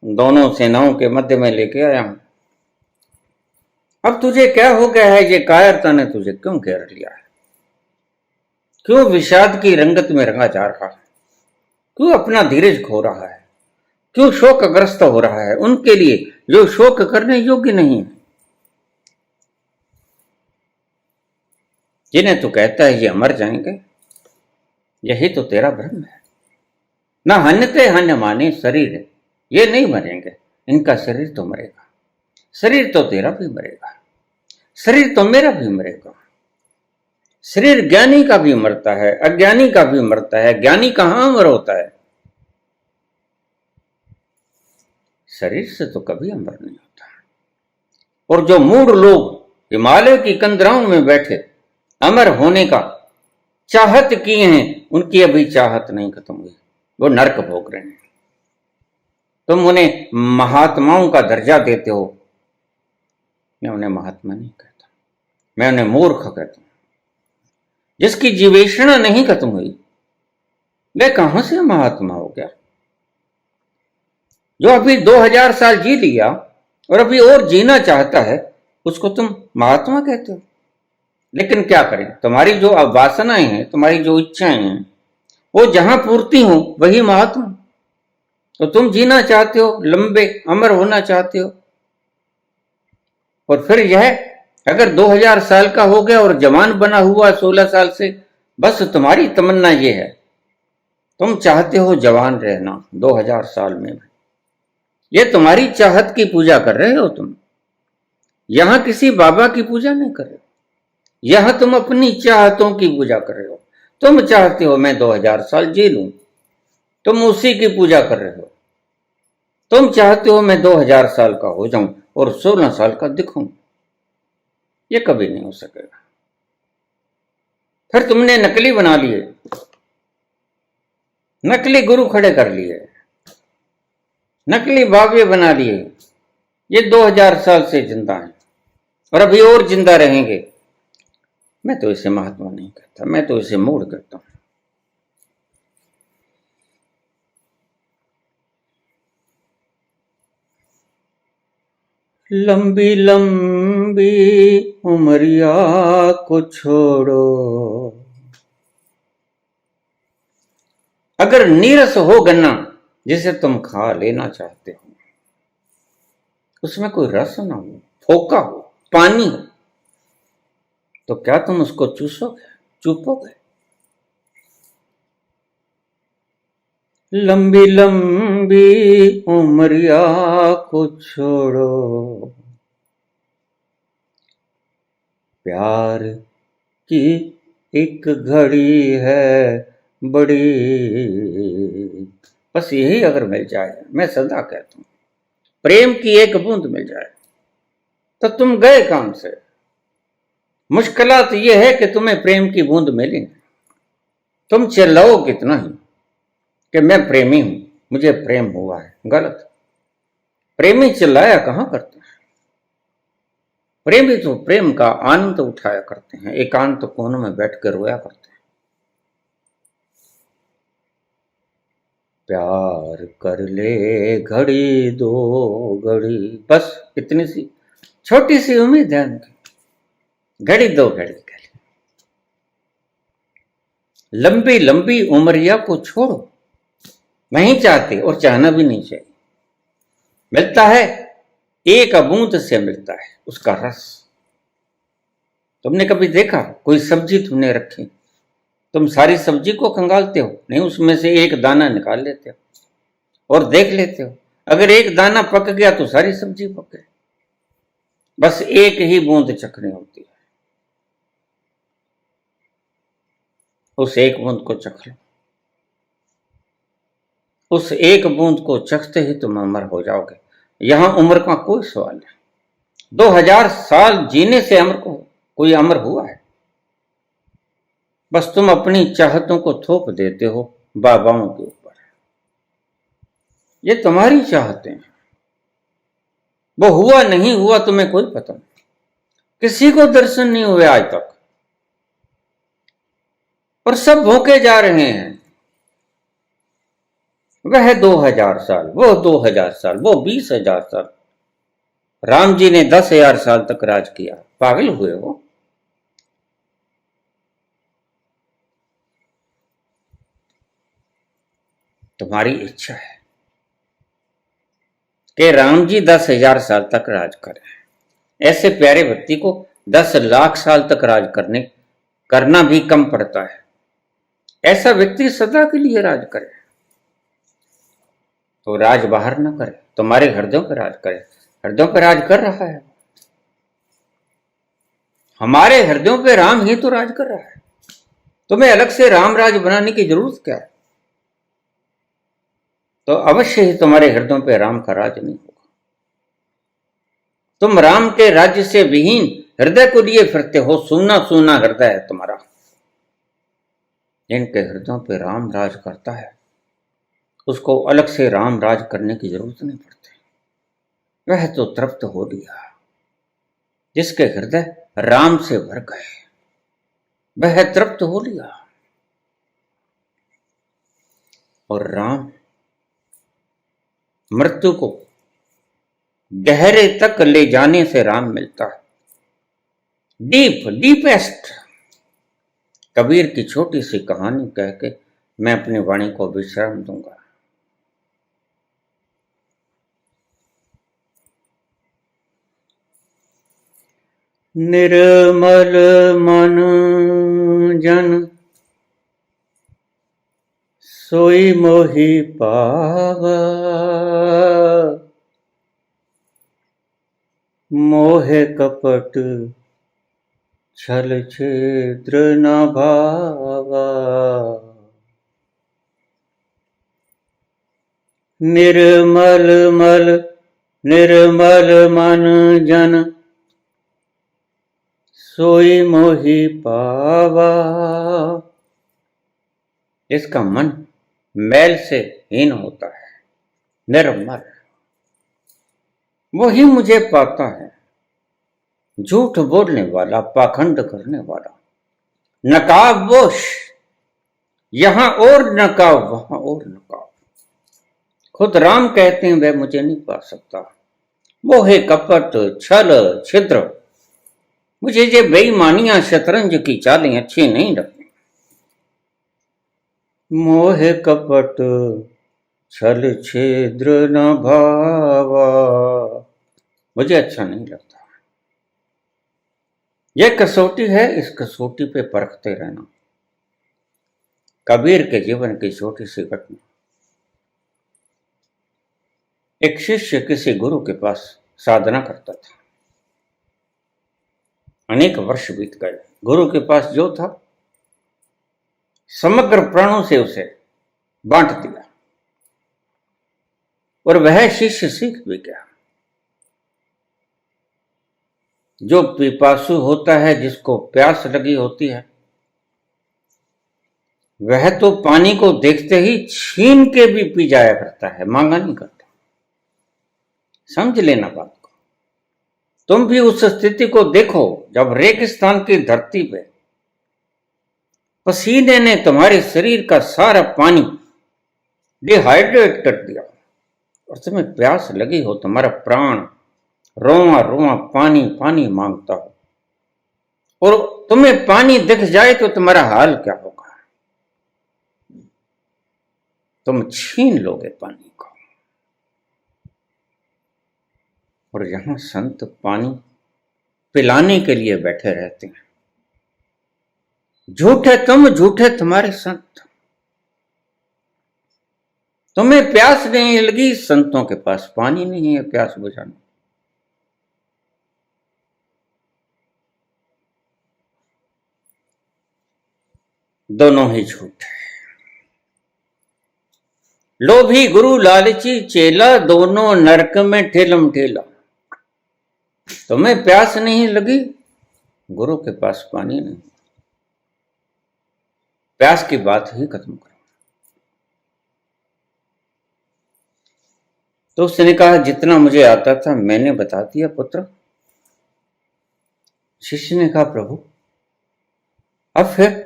दोनों सेनाओं के मध्य में लेके आया हूं। अब तुझे क्या हो गया है, ये कायरता ने तुझे क्यों घेर लिया है। क्यों विषाद की रंगत में रंगा जा रहा है, क्यों अपना धीरज खो रहा है, क्यों शोकग्रस्त हो रहा है उनके लिए जो शोक करने योग्य नहीं है, जिन्हें तू कहता है ये मर जाएंगे। यही तो तेरा भ्रम है। न हन्यते हन्य माने शरीर, ये नहीं मरेंगे, इनका शरीर तो मरेगा। शरीर तो तेरा भी मरेगा, शरीर तो मेरा भी मरेगा। शरीर ज्ञानी का भी मरता है, अज्ञानी का भी मरता है। ज्ञानी कहां अमर होता है, शरीर से तो कभी अमर नहीं होता। और जो मूढ़ लोग हिमालय की कंदराओं में बैठे अमर होने का चाहत किए हैं, उनकी अभी चाहत नहीं खत्म हुई, वो नरक भोग रहे हैं। तुम उन्हें महात्माओं का दर्जा देते हो। मैं उन्हें महात्मा नहीं कहता, मैं उन्हें मूर्ख कहता हूं। जिसकी जीवेषणा नहीं खत्म हुई वह कहां से महात्मा हो गया। जो अभी 2000 साल जी लिया और अभी और जीना चाहता है, उसको तुम महात्मा कहते हो। लेकिन क्या करें, तुम्हारी जो वासनाएं हैं, तुम्हारी जो इच्छाएं हैं, वो जहां पूर्ति हो वही महात्मा। तो तुम जीना चाहते हो, लंबे अमर होना चाहते हो, और फिर यह अगर 2000 साल का हो गया और जवान बना हुआ 16 साल से, बस तुम्हारी तमन्ना ये है, तुम चाहते हो जवान रहना 2000 साल में भी। ये तुम्हारी चाहत की पूजा कर रहे हो तुम। यहां किसी बाबा की पूजा नहीं कर रहे हो, यहां तुम अपनी चाहतों की पूजा कर रहे हो। तुम चाहते हो मैं 2000 साल जी लूं, तुम उसी की पूजा कर रहे हो। तुम चाहते हो मैं 2000 साल का हो जाऊं और 16 साल का दिखूं। ये कभी नहीं हो सकेगा। फिर तुमने नकली बना लिए, नकली गुरु खड़े कर लिए, नकली बाबे बना लिए। ये 2000 साल से जिंदा हैं और अभी और जिंदा रहेंगे। मैं तो इसे महात्मा नहीं कहता, मैं तो इसे मूढ़ कहता हूं। लंबी लंबी उमरिया को छोड़ो, अगर नीरस हो गन्ना जिसे तुम खा लेना चाहते हो, उसमें कोई रस ना हो, फोका हो, पानी हो, तो क्या तुम उसको चूसोगे, चूपोगे? लंबी लंबी उमरिया को छोड़ो, प्यार की एक घड़ी है बड़ी। बस यही अगर मिल जाए, मैं सदा कहता हूं, प्रेम की एक बूंद मिल जाए तो तुम गए काम से। मुश्किलात यह है कि तुम्हें प्रेम की बूंद मिली, तुम चिल्लाओ कितना ही कि मैं प्रेमी हूं, मुझे प्रेम हुआ है। गलत। प्रेमी चिल्लाया कहां करते हैं, प्रेमी तो प्रेम का आनंद उठाया करते हैं, एकांत कोनों में बैठकर रोया करते हैं। प्यार कर ले घड़ी दो घड़ी, बस इतनी सी छोटी सी उम्मीद है उनकी, घड़ी दो घड़ी घड़ी। लंबी लंबी उमरिया को छोड़ो, नहीं चाहते और चाहना भी नहीं चाहिए। मिलता है एक बूंद से, मिलता है उसका रस। तुमने कभी देखा कोई सब्जी तुमने रखी, तुम सारी सब्जी को खंगालते हो? नहीं, उसमें से एक दाना निकाल लेते हो और देख लेते हो, अगर एक दाना पक गया तो सारी सब्जी पक गई। बस एक ही बूंद चखनी होती है, उस एक बूंद को चख लो। उस एक बूंद को चखते ही तुम अमर हो जाओगे। यहां उम्र का कोई सवाल नहीं। 2000 साल जीने से अमर को कोई अमर हुआ है? बस तुम अपनी चाहतों को थोप देते हो बाबाओं के ऊपर। ये तुम्हारी चाहते हैं, वो हुआ नहीं हुआ तुम्हें कोई पता नहीं। किसी को दर्शन नहीं हुए आज तक, और सब भूखे जा रहे हैं। वह 2000 साल, वो 2000 साल, वो 20,000 साल। राम जी ने 10,000 साल तक राज किया। पागल हुए हो? तुम्हारी इच्छा है कि राम जी 10,000 साल तक राज करें। ऐसे प्यारे व्यक्ति को 10 लाख साल तक राज करना भी कम पड़ता है। ऐसा व्यक्ति सदा के लिए राज करे, तो राज बाहर ना करे, तुम्हारे हृदयों पर राज करे। हृदयों पर राज कर रहा है, हमारे हृदयों पे राम ही तो राज कर रहा है। तुम्हें अलग से राम राज बनाने की जरूरत क्या है? तो अवश्य ही तुम्हारे हृदयों पे राम का राज नहीं होगा। तुम राम के राज्य से विहीन हृदय को लिए फिरते हो। सूना सूना हृदय है तुम्हारा। जिनके हृदयों पे राम राज करता है, उसको अलग से राम राज करने की जरूरत नहीं पड़ती। वह तो तृप्त हो लिया। जिसके हृदय राम से भर गए, वह तृप्त हो लिया। और राम मृत्यु को गहरे तक ले जाने से राम मिलता है। डीपेस्ट। कबीर की छोटी सी कहानी कह के मैं अपनी वाणी को विश्राम दूंगा। निर्मल मन जन सोई मोहि पावा, मोह कपट छल छिद्र न भावा। निर्मल मन जन सोई मोही पावा। इसका मन मैल से हीन होता है, निर्मल, वही मुझे पाता है। झूठ बोलने वाला, पाखंड करने वाला, नकाबपोश, यहां और नकाब वहां और नकाब। खुद राम कहते हैं वह मुझे नहीं पा सकता। मोहे कपट छल छिद्र, मुझे ये बेईमानियां शतरंज की चालें अच्छी नहीं लगती। मोहे कपट छल छिद्र न भावा, मुझे अच्छा नहीं लगता। यह कसौटी है, इस कसौटी पे परखते रहना। कबीर के जीवन की छोटी सी घटना। एक शिष्य किसी गुरु के पास साधना करता था। अनेक वर्ष बीत गए। गुरु के पास जो था समग्र प्राणों से उसे बांट दिया और वह शिष्य सीख भी गया। जो पिपासु होता है, जिसको प्यास लगी होती है, वह तो पानी को देखते ही छीन के भी पी जाया करता है, मांगा नहीं करता। समझ लेना बात को। तुम भी उस स्थिति को देखो जब रेगिस्तान की धरती पे पसीने ने तुम्हारे शरीर का सारा पानी डिहाइड्रेट कर दिया और तुम्हें प्यास लगी हो। तुम्हारा प्राण रोआ रोआ पानी पानी मांगता हो और तुम्हें पानी दिख जाए तो तुम्हारा हाल क्या होगा? तुम छीन लोगे पानी को। और यहां संत पानी पिलाने के लिए बैठे रहते हैं। झूठे तुम, झूठे तुम्हारे संत। तुम्हें प्यास नहीं लगी, संतों के पास पानी नहीं है प्यास बुझाने। दोनों ही झूठ है। लोभी गुरु लालची चेला, दोनों नरक में ठेलम ठेला। तुम्हें प्यास नहीं लगी, गुरु के पास पानी नहीं। प्यास की बात ही खत्म करो। तो उसने कहा, जितना मुझे आता था मैंने बता दिया पुत्र। शिष्य ने कहा, प्रभु अब फिर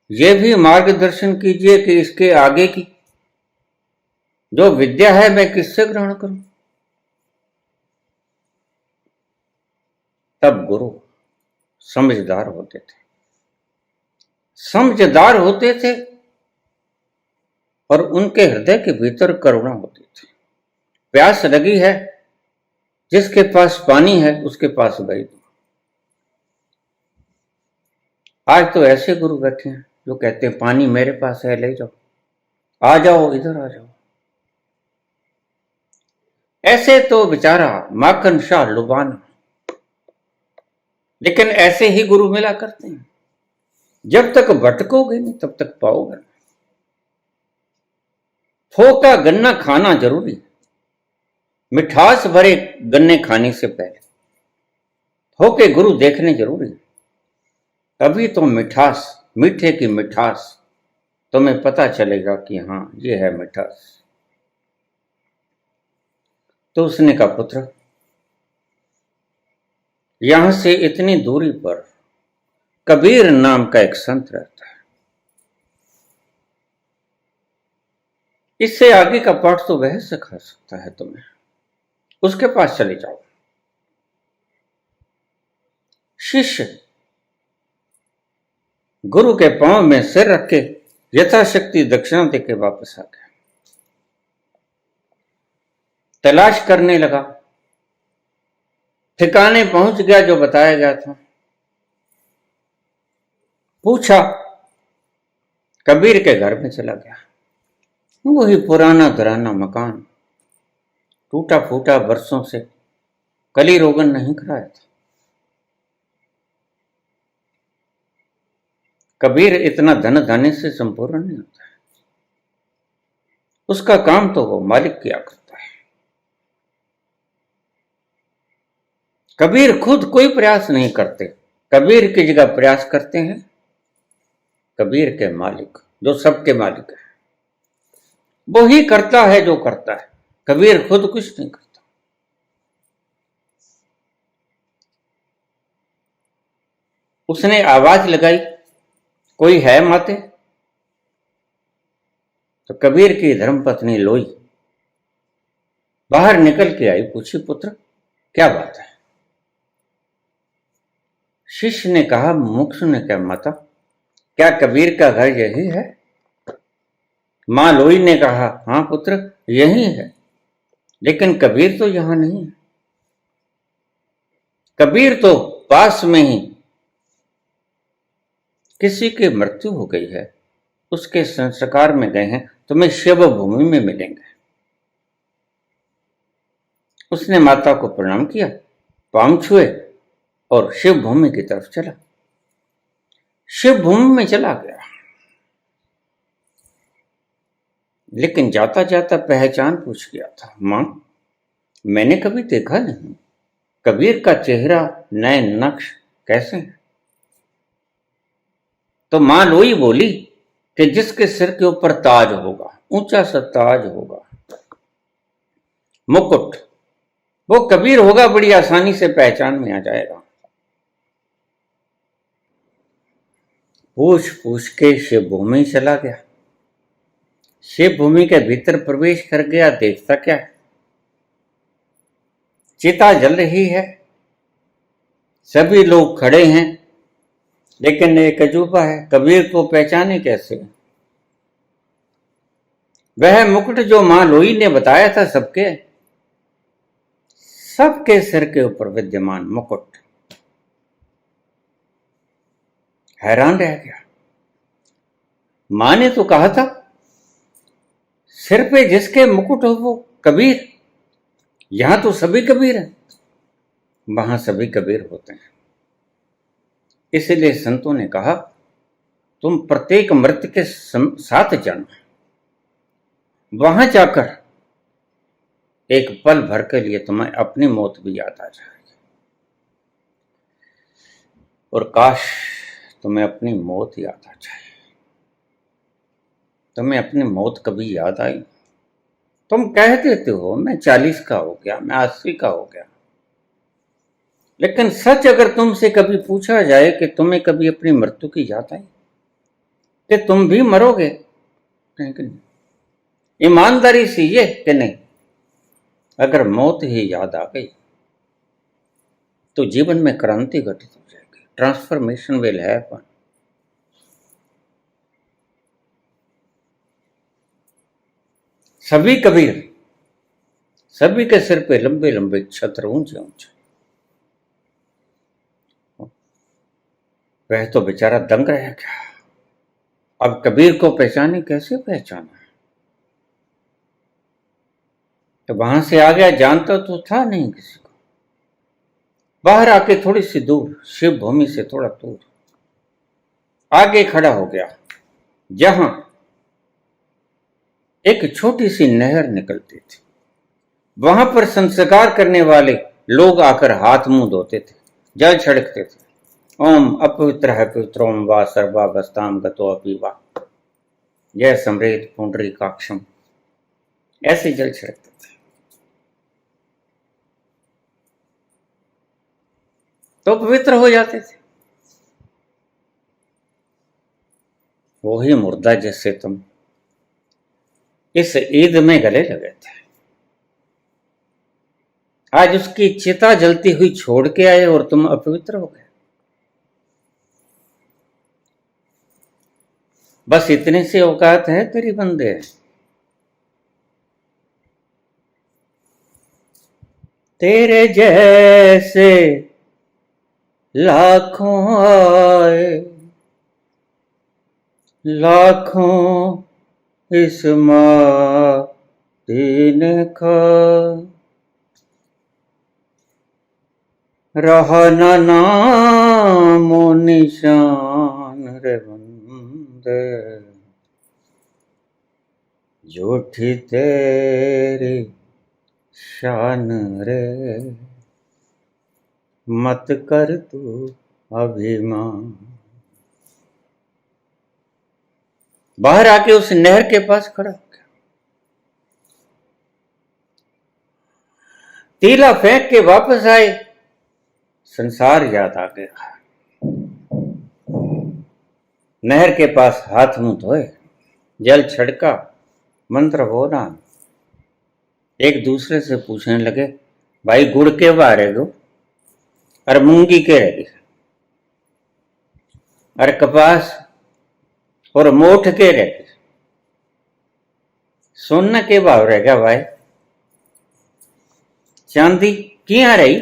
यह भी मार्गदर्शन कीजिए कि इसके आगे की जो विद्या है मैं किससे ग्रहण करूं? तब गुरु समझदार होते थे, समझदार होते थे और उनके हृदय के भीतर करुणा होती थी। प्यास लगी है, जिसके पास पानी है उसके पास गई। आज तो ऐसे गुरु बैठे हैं जो कहते हैं पानी मेरे पास है, ले जाओ, आ जाओ, इधर आ जाओ। ऐसे तो बेचारा माखन शाह लुबाना। लेकिन ऐसे ही गुरु मिला करते हैं। जब तक भटकोगे नहीं तब तक पाओगे। फोका गन्ना खाना जरूरी है। मिठास भरे गन्ने खाने से पहले फोके गुरु देखने जरूरी है। तभी तो मिठास, मीठे की मिठास तुम्हें पता चलेगा कि हां ये है मिठास। तो उसने कहा, पुत्र यहां से इतनी दूरी पर कबीर नाम का एक संत रहता है। इससे आगे का पाठ तो वह सिखा सकता है तुम्हें, उसके पास चले जाओ। शिष्य गुरु के पांव में सिर रख के यथाशक्ति दक्षिणा देके वापस आ गया। तलाश करने लगा, ठिकाने पहुंच गया जो बताया गया था। पूछा, कबीर के घर में चला गया। वही पुराना घराना मकान, टूटा फूटा, बरसों से कली रोगन नहीं कराया था। कबीर इतना धन धान्य से संपूर्ण नहीं होता है। उसका काम तो वो मालिक किया करता है। कबीर खुद कोई प्रयास नहीं करते कबीर की जगह प्रयास करते हैं कबीर के मालिक, जो सबके मालिक है, वो ही करता है जो करता है। कबीर खुद कुछ नहीं करता। उसने आवाज लगाई, कोई है माते? तो कबीर की धर्मपत्नी लोई बाहर निकल के आई, पूछी, पुत्र क्या बात है? शिष्य ने कहा, मुख ने क्या माता, क्या कबीर का घर यही है? मां लोई ने कहा, हां पुत्र यही है, लेकिन कबीर तो यहां नहीं है। कबीर तो पास में ही किसी की मृत्यु हो गई है, उसके संस्कार में गए हैं, तुम्हें शिव भूमि में मिलेंगे। उसने माता को प्रणाम किया, पांव छुए और शिव भूमि की तरफ चला। शिव भूमि में चला गया, लेकिन जाता जाता पहचान पूछ गया था, मां मैंने कभी देखा नहीं, कबीर का चेहरा नए नक्श कैसे है? तो मां लोई बोली कि जिसके सिर के ऊपर ताज होगा, ऊंचा सा ताज होगा, मुकुट, वो कबीर होगा, बड़ी आसानी से पहचान में आ जाएगा। पूछ पूछ के शिव भूमि चला गया। शिव भूमि के भीतर प्रवेश कर गया, देखता क्या है, चिता जल रही है, सभी लोग खड़े हैं, लेकिन एक अजूबा है, कबीर को पहचाने कैसे? वह मुकुट जो मां लोई ने बताया था सबके सिर के ऊपर विद्यमान मुकुट। हैरान रह गया। मां ने तो कहा था सिर पे जिसके मुकुट हो वो कबीर, यहां तो सभी कबीर हैं। वहां सभी कबीर होते हैं। इसलिए संतों ने कहा, तुम प्रत्येक मृत्यु के साथ जानो, वहां जाकर एक पल भर के लिए तुम्हें अपनी मौत भी याद आ जाएगी। और काश तुम्हें अपनी मौत याद आ जाए। तुम्हें अपनी मौत कभी याद आई? तुम कह देते हो मैं 40 का हो गया, मैं 80 का हो गया, लेकिन सच अगर तुमसे कभी पूछा जाए कि तुम्हें कभी अपनी मृत्यु की याद आई, कि तुम भी मरोगे, कहेंगे नहीं। ईमानदारी से ये कि नहीं, अगर मौत ही याद आ गई तो जीवन में क्रांति घटित हो जाएगी, ट्रांसफॉर्मेशन विल हैपन। सभी कबीर, सभी के सिर पे लंबे लंबे छत्र, ऊंचे ऊंचे। वह तो बेचारा दंग रह गया। अब कबीर को पहचाने, कैसे पहचाना? तो वहां से आ गया, जानता तो था नहीं किसी को। बाहर आके थोड़ी सी दूर, शिव भूमि से थोड़ा दूर आगे खड़ा हो गया, जहां एक छोटी सी नहर निकलती थी। वहां पर संस्कार करने वाले लोग आकर हाथ मुंह धोते थे, जल छिड़कते थे। ओम अपवित्र है पवित्रोम वा सर्वावस्थाम गतो अपीवा, जय समृत पुंडरी काक्षम, ऐसे जल छिड़कते थे। तो पवित्र हो जाते थे। वही मुर्दा जैसे तुम इस ईद में गले लगे थे, आज उसकी चिता जलती हुई छोड़ के आए और तुम अपवित्र हो गए। बस इतने से औकात है तेरी बंदे। तेरे जैसे लाखों आए, लाखों इस माटी का, रहा ना नामो निशान रे बंदे, झूठी तेरी शान रे, मत कर तू अभिमान। बाहर आके उस नहर के पास खड़ा हो गया, तीला फेंक के वापस आए, संसार याद आ गया। नहर के पास हाथ मुंह धोए, जल छिड़का, मंत्र बोला, एक दूसरे से पूछने लगे, भाई गुड़ के बारे गो, और मूंगी के रह गई, और कपास और मोठ के रह गए, सोना के भाव रह गया भाई, चांदी किया रही,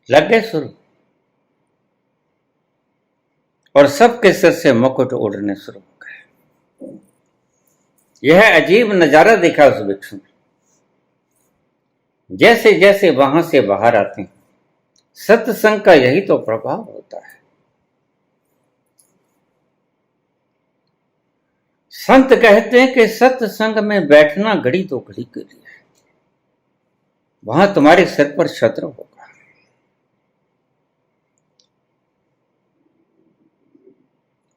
लग गए शुरू। और सबके सिर से मुकुट उड़ने शुरू हो गए। यह अजीब नजारा देखा उस भिक्षु ने। जैसे जैसे वहां से बाहर आते हैं, सत्संग का यही तो प्रभाव होता है। संत कहते हैं कि सत्संग में बैठना घड़ी तो घड़ी के लिए है, वहां तुम्हारे सिर पर छत्र होगा।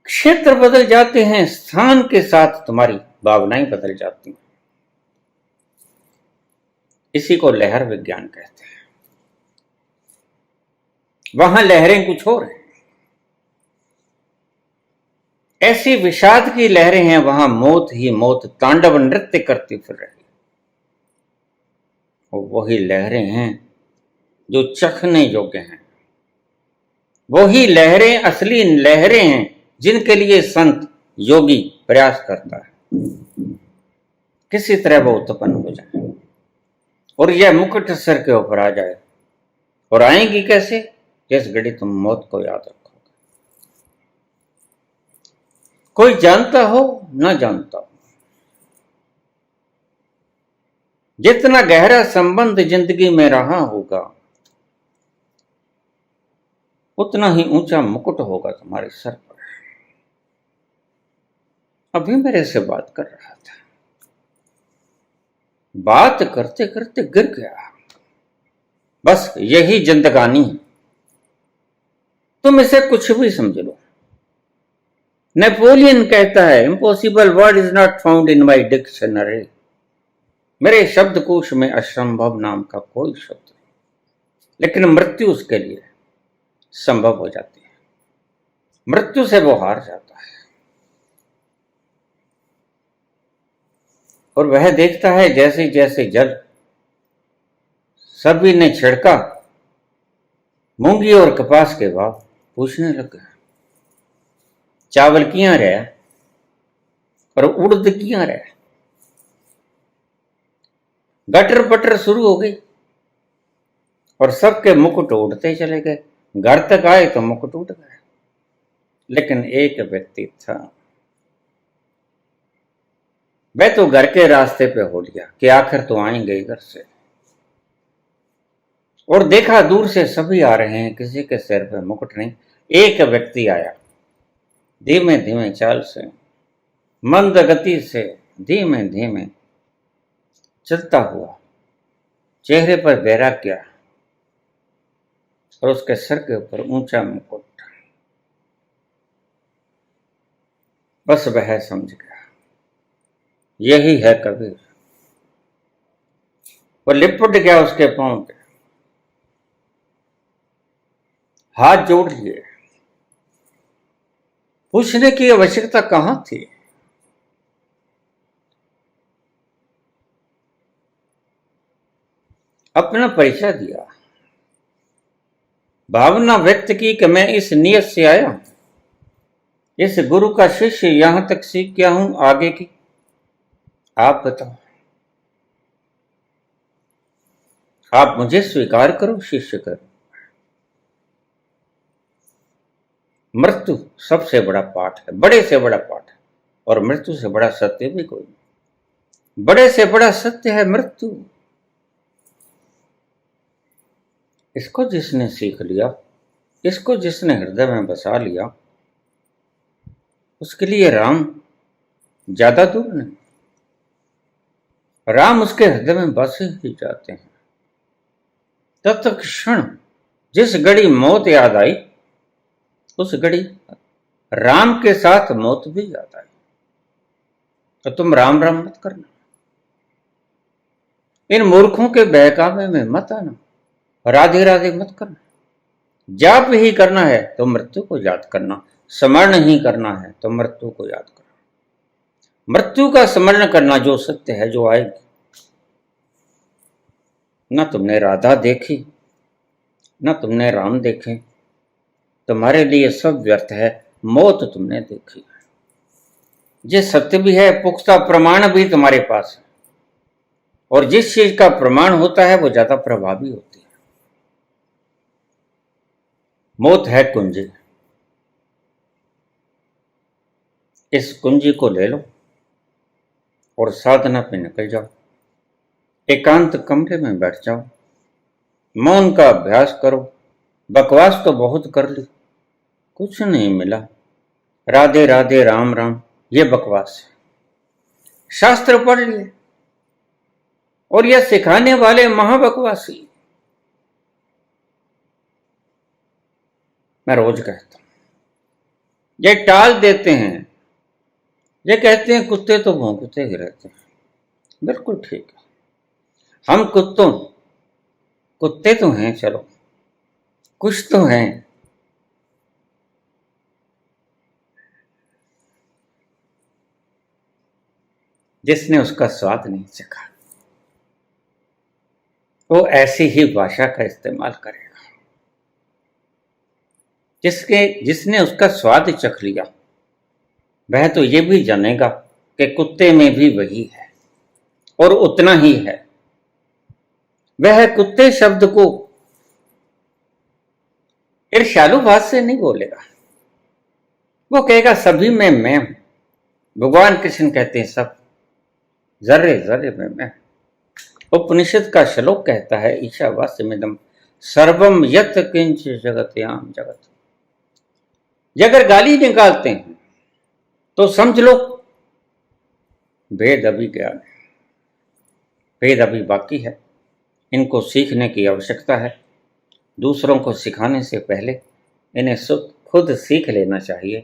क्षेत्र बदल जाते हैं, स्थान के साथ तुम्हारी भावनाएं बदल जाती हैं। इसी को लहर विज्ञान कहते हैं। वहां लहरें कुछ और हैं, ऐसी विषाद की लहरें हैं, वहां मौत ही मौत तांडव नृत्य करती फिर रही। और वही लहरें हैं जो चखने योग्य हैं, वही लहरें असली लहरें हैं जिनके लिए संत योगी प्रयास करता है किसी तरह वो उत्पन्न हो जाए और यह मुकुट सिर के ऊपर आ जाए। और आएंगी कैसे? जिस घड़ी तुम मौत को याद रखोगे। कोई जानता हो ना जानता हो, जितना गहरा संबंध जिंदगी में रहा होगा उतना ही ऊंचा मुकुट होगा तुम्हारे सर पर। अभी मेरे से बात कर रहा था, बात करते करते गिर गया। बस यही जिंदगानी है, तुम इसे कुछ भी समझ लो। नेपोलियन कहता है, impossible word is not found in my dictionary. मेरे शब्दकोश में असंभव नाम का कोई शब्द नहीं, लेकिन मृत्यु उसके लिए संभव हो जाती है। मृत्यु से वो हार जाता है और वह देखता है जैसे जैसे जल सभी ने छिड़का, मूंगी और कपास के भाव पूछने लगा, चावल कियां रहा और उड़द कियां रहा। गटर पटर शुरू हो गई और सबके मुकुट उड़ते चले गए। घर तक आए तो मुकुट उड़ गए, लेकिन एक व्यक्ति था, वह तो घर के रास्ते पे हो लिया कि आखिर तो आएंगे घर से। और देखा दूर से सभी आ रहे हैं, किसी के सिर पे मुकुट नहीं। एक व्यक्ति आया, धीमे धीमे चाल से, मंद गति से, धीमे धीमे चलता हुआ, चेहरे पर वैराग्य और उसके सर के ऊपर ऊंचा मुकुट। बस वह समझ गया यही है कबीर। वो लिपट गया उसके पांव पे, हाथ जोड़ लिए। पूछने की आवश्यकता कहां थी? अपना परिचय दिया, भावना व्यक्त की कि मैं इस नियत से आया हूं, इस गुरु का शिष्य, यहां तक सीख गया हूं, आगे की आप बताओ। आप मुझे स्वीकार करो, शिष्य करो। मृत्यु सबसे बड़ा पाठ है, बड़े से बड़ा पाठ है, और मृत्यु से बड़ा सत्य भी कोई नहीं। बड़े से बड़ा सत्य है मृत्यु। इसको जिसने सीख लिया, इसको जिसने हृदय में बसा लिया, उसके लिए राम ज्यादा दूर नहीं, राम उसके हृदय में बस ही जाते हैं। तत्क्षण जिस घड़ी मौत याद आई उस घड़ी राम के साथ मौत भी याद आई। तो तुम राम राम मत करना, इन मूर्खों के बहकावे में मत आना, राधे राधे मत करना। जाप ही करना है तो मृत्यु को याद करना, स्मरण ही करना है तो मृत्यु को याद करना। मृत्यु का स्मरण करना जो सत्य है, जो आएगी। न तुमने राधा देखी न तुमने राम देखे, तुम्हारे लिए सब व्यर्थ है। मौत तुमने देखी, ये सत्य भी है, पुख्ता प्रमाण भी तुम्हारे पास है। और जिस चीज का प्रमाण होता है वो ज्यादा प्रभावी होती है। मौत है कुंजी, इस कुंजी को ले लो और साधना पे निकल जाओ। एकांत कमरे में बैठ जाओ, मौन का अभ्यास करो। बकवास तो बहुत कर ली, कुछ नहीं मिला। राधे राधे राम राम ये बकवास है। शास्त्र पढ़ लिए और यह सिखाने वाले महाबकवासी। मैं रोज कहता हूं, ये टाल देते हैं, ये कहते हैं कुत्ते तो भौंकते ही रहते हैं। बिल्कुल ठीक है, हम कुत्ते तो हैं, चलो कुछ तो हैं। जिसने उसका स्वाद नहीं चखा वो ऐसी ही भाषा का इस्तेमाल करेगा। जिसने उसका स्वाद चख लिया वह तो ये भी जानेगा कि कुत्ते में भी वही है और उतना ही है। वह कुत्ते शब्द को ईर्ष्यालु भाव से नहीं बोलेगा, वो कहेगा सभी में मैं हूं। भगवान कृष्ण कहते हैं सब जर्रे जर्रे में मैं। उपनिषद का श्लोक कहता है ईशावास्यमिदं सर्वम यत् किंच जगत्याम जगत। अगर गाली निकालते हैं तो समझ लो भेद अभी ज्ञान है, भेद अभी बाकी है। इनको सीखने की आवश्यकता है। दूसरों को सिखाने से पहले इन्हें खुद सीख लेना चाहिए,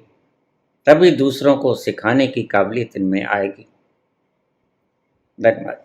तभी दूसरों को सिखाने की काबिलियत इनमें आएगी। धन्यवाद।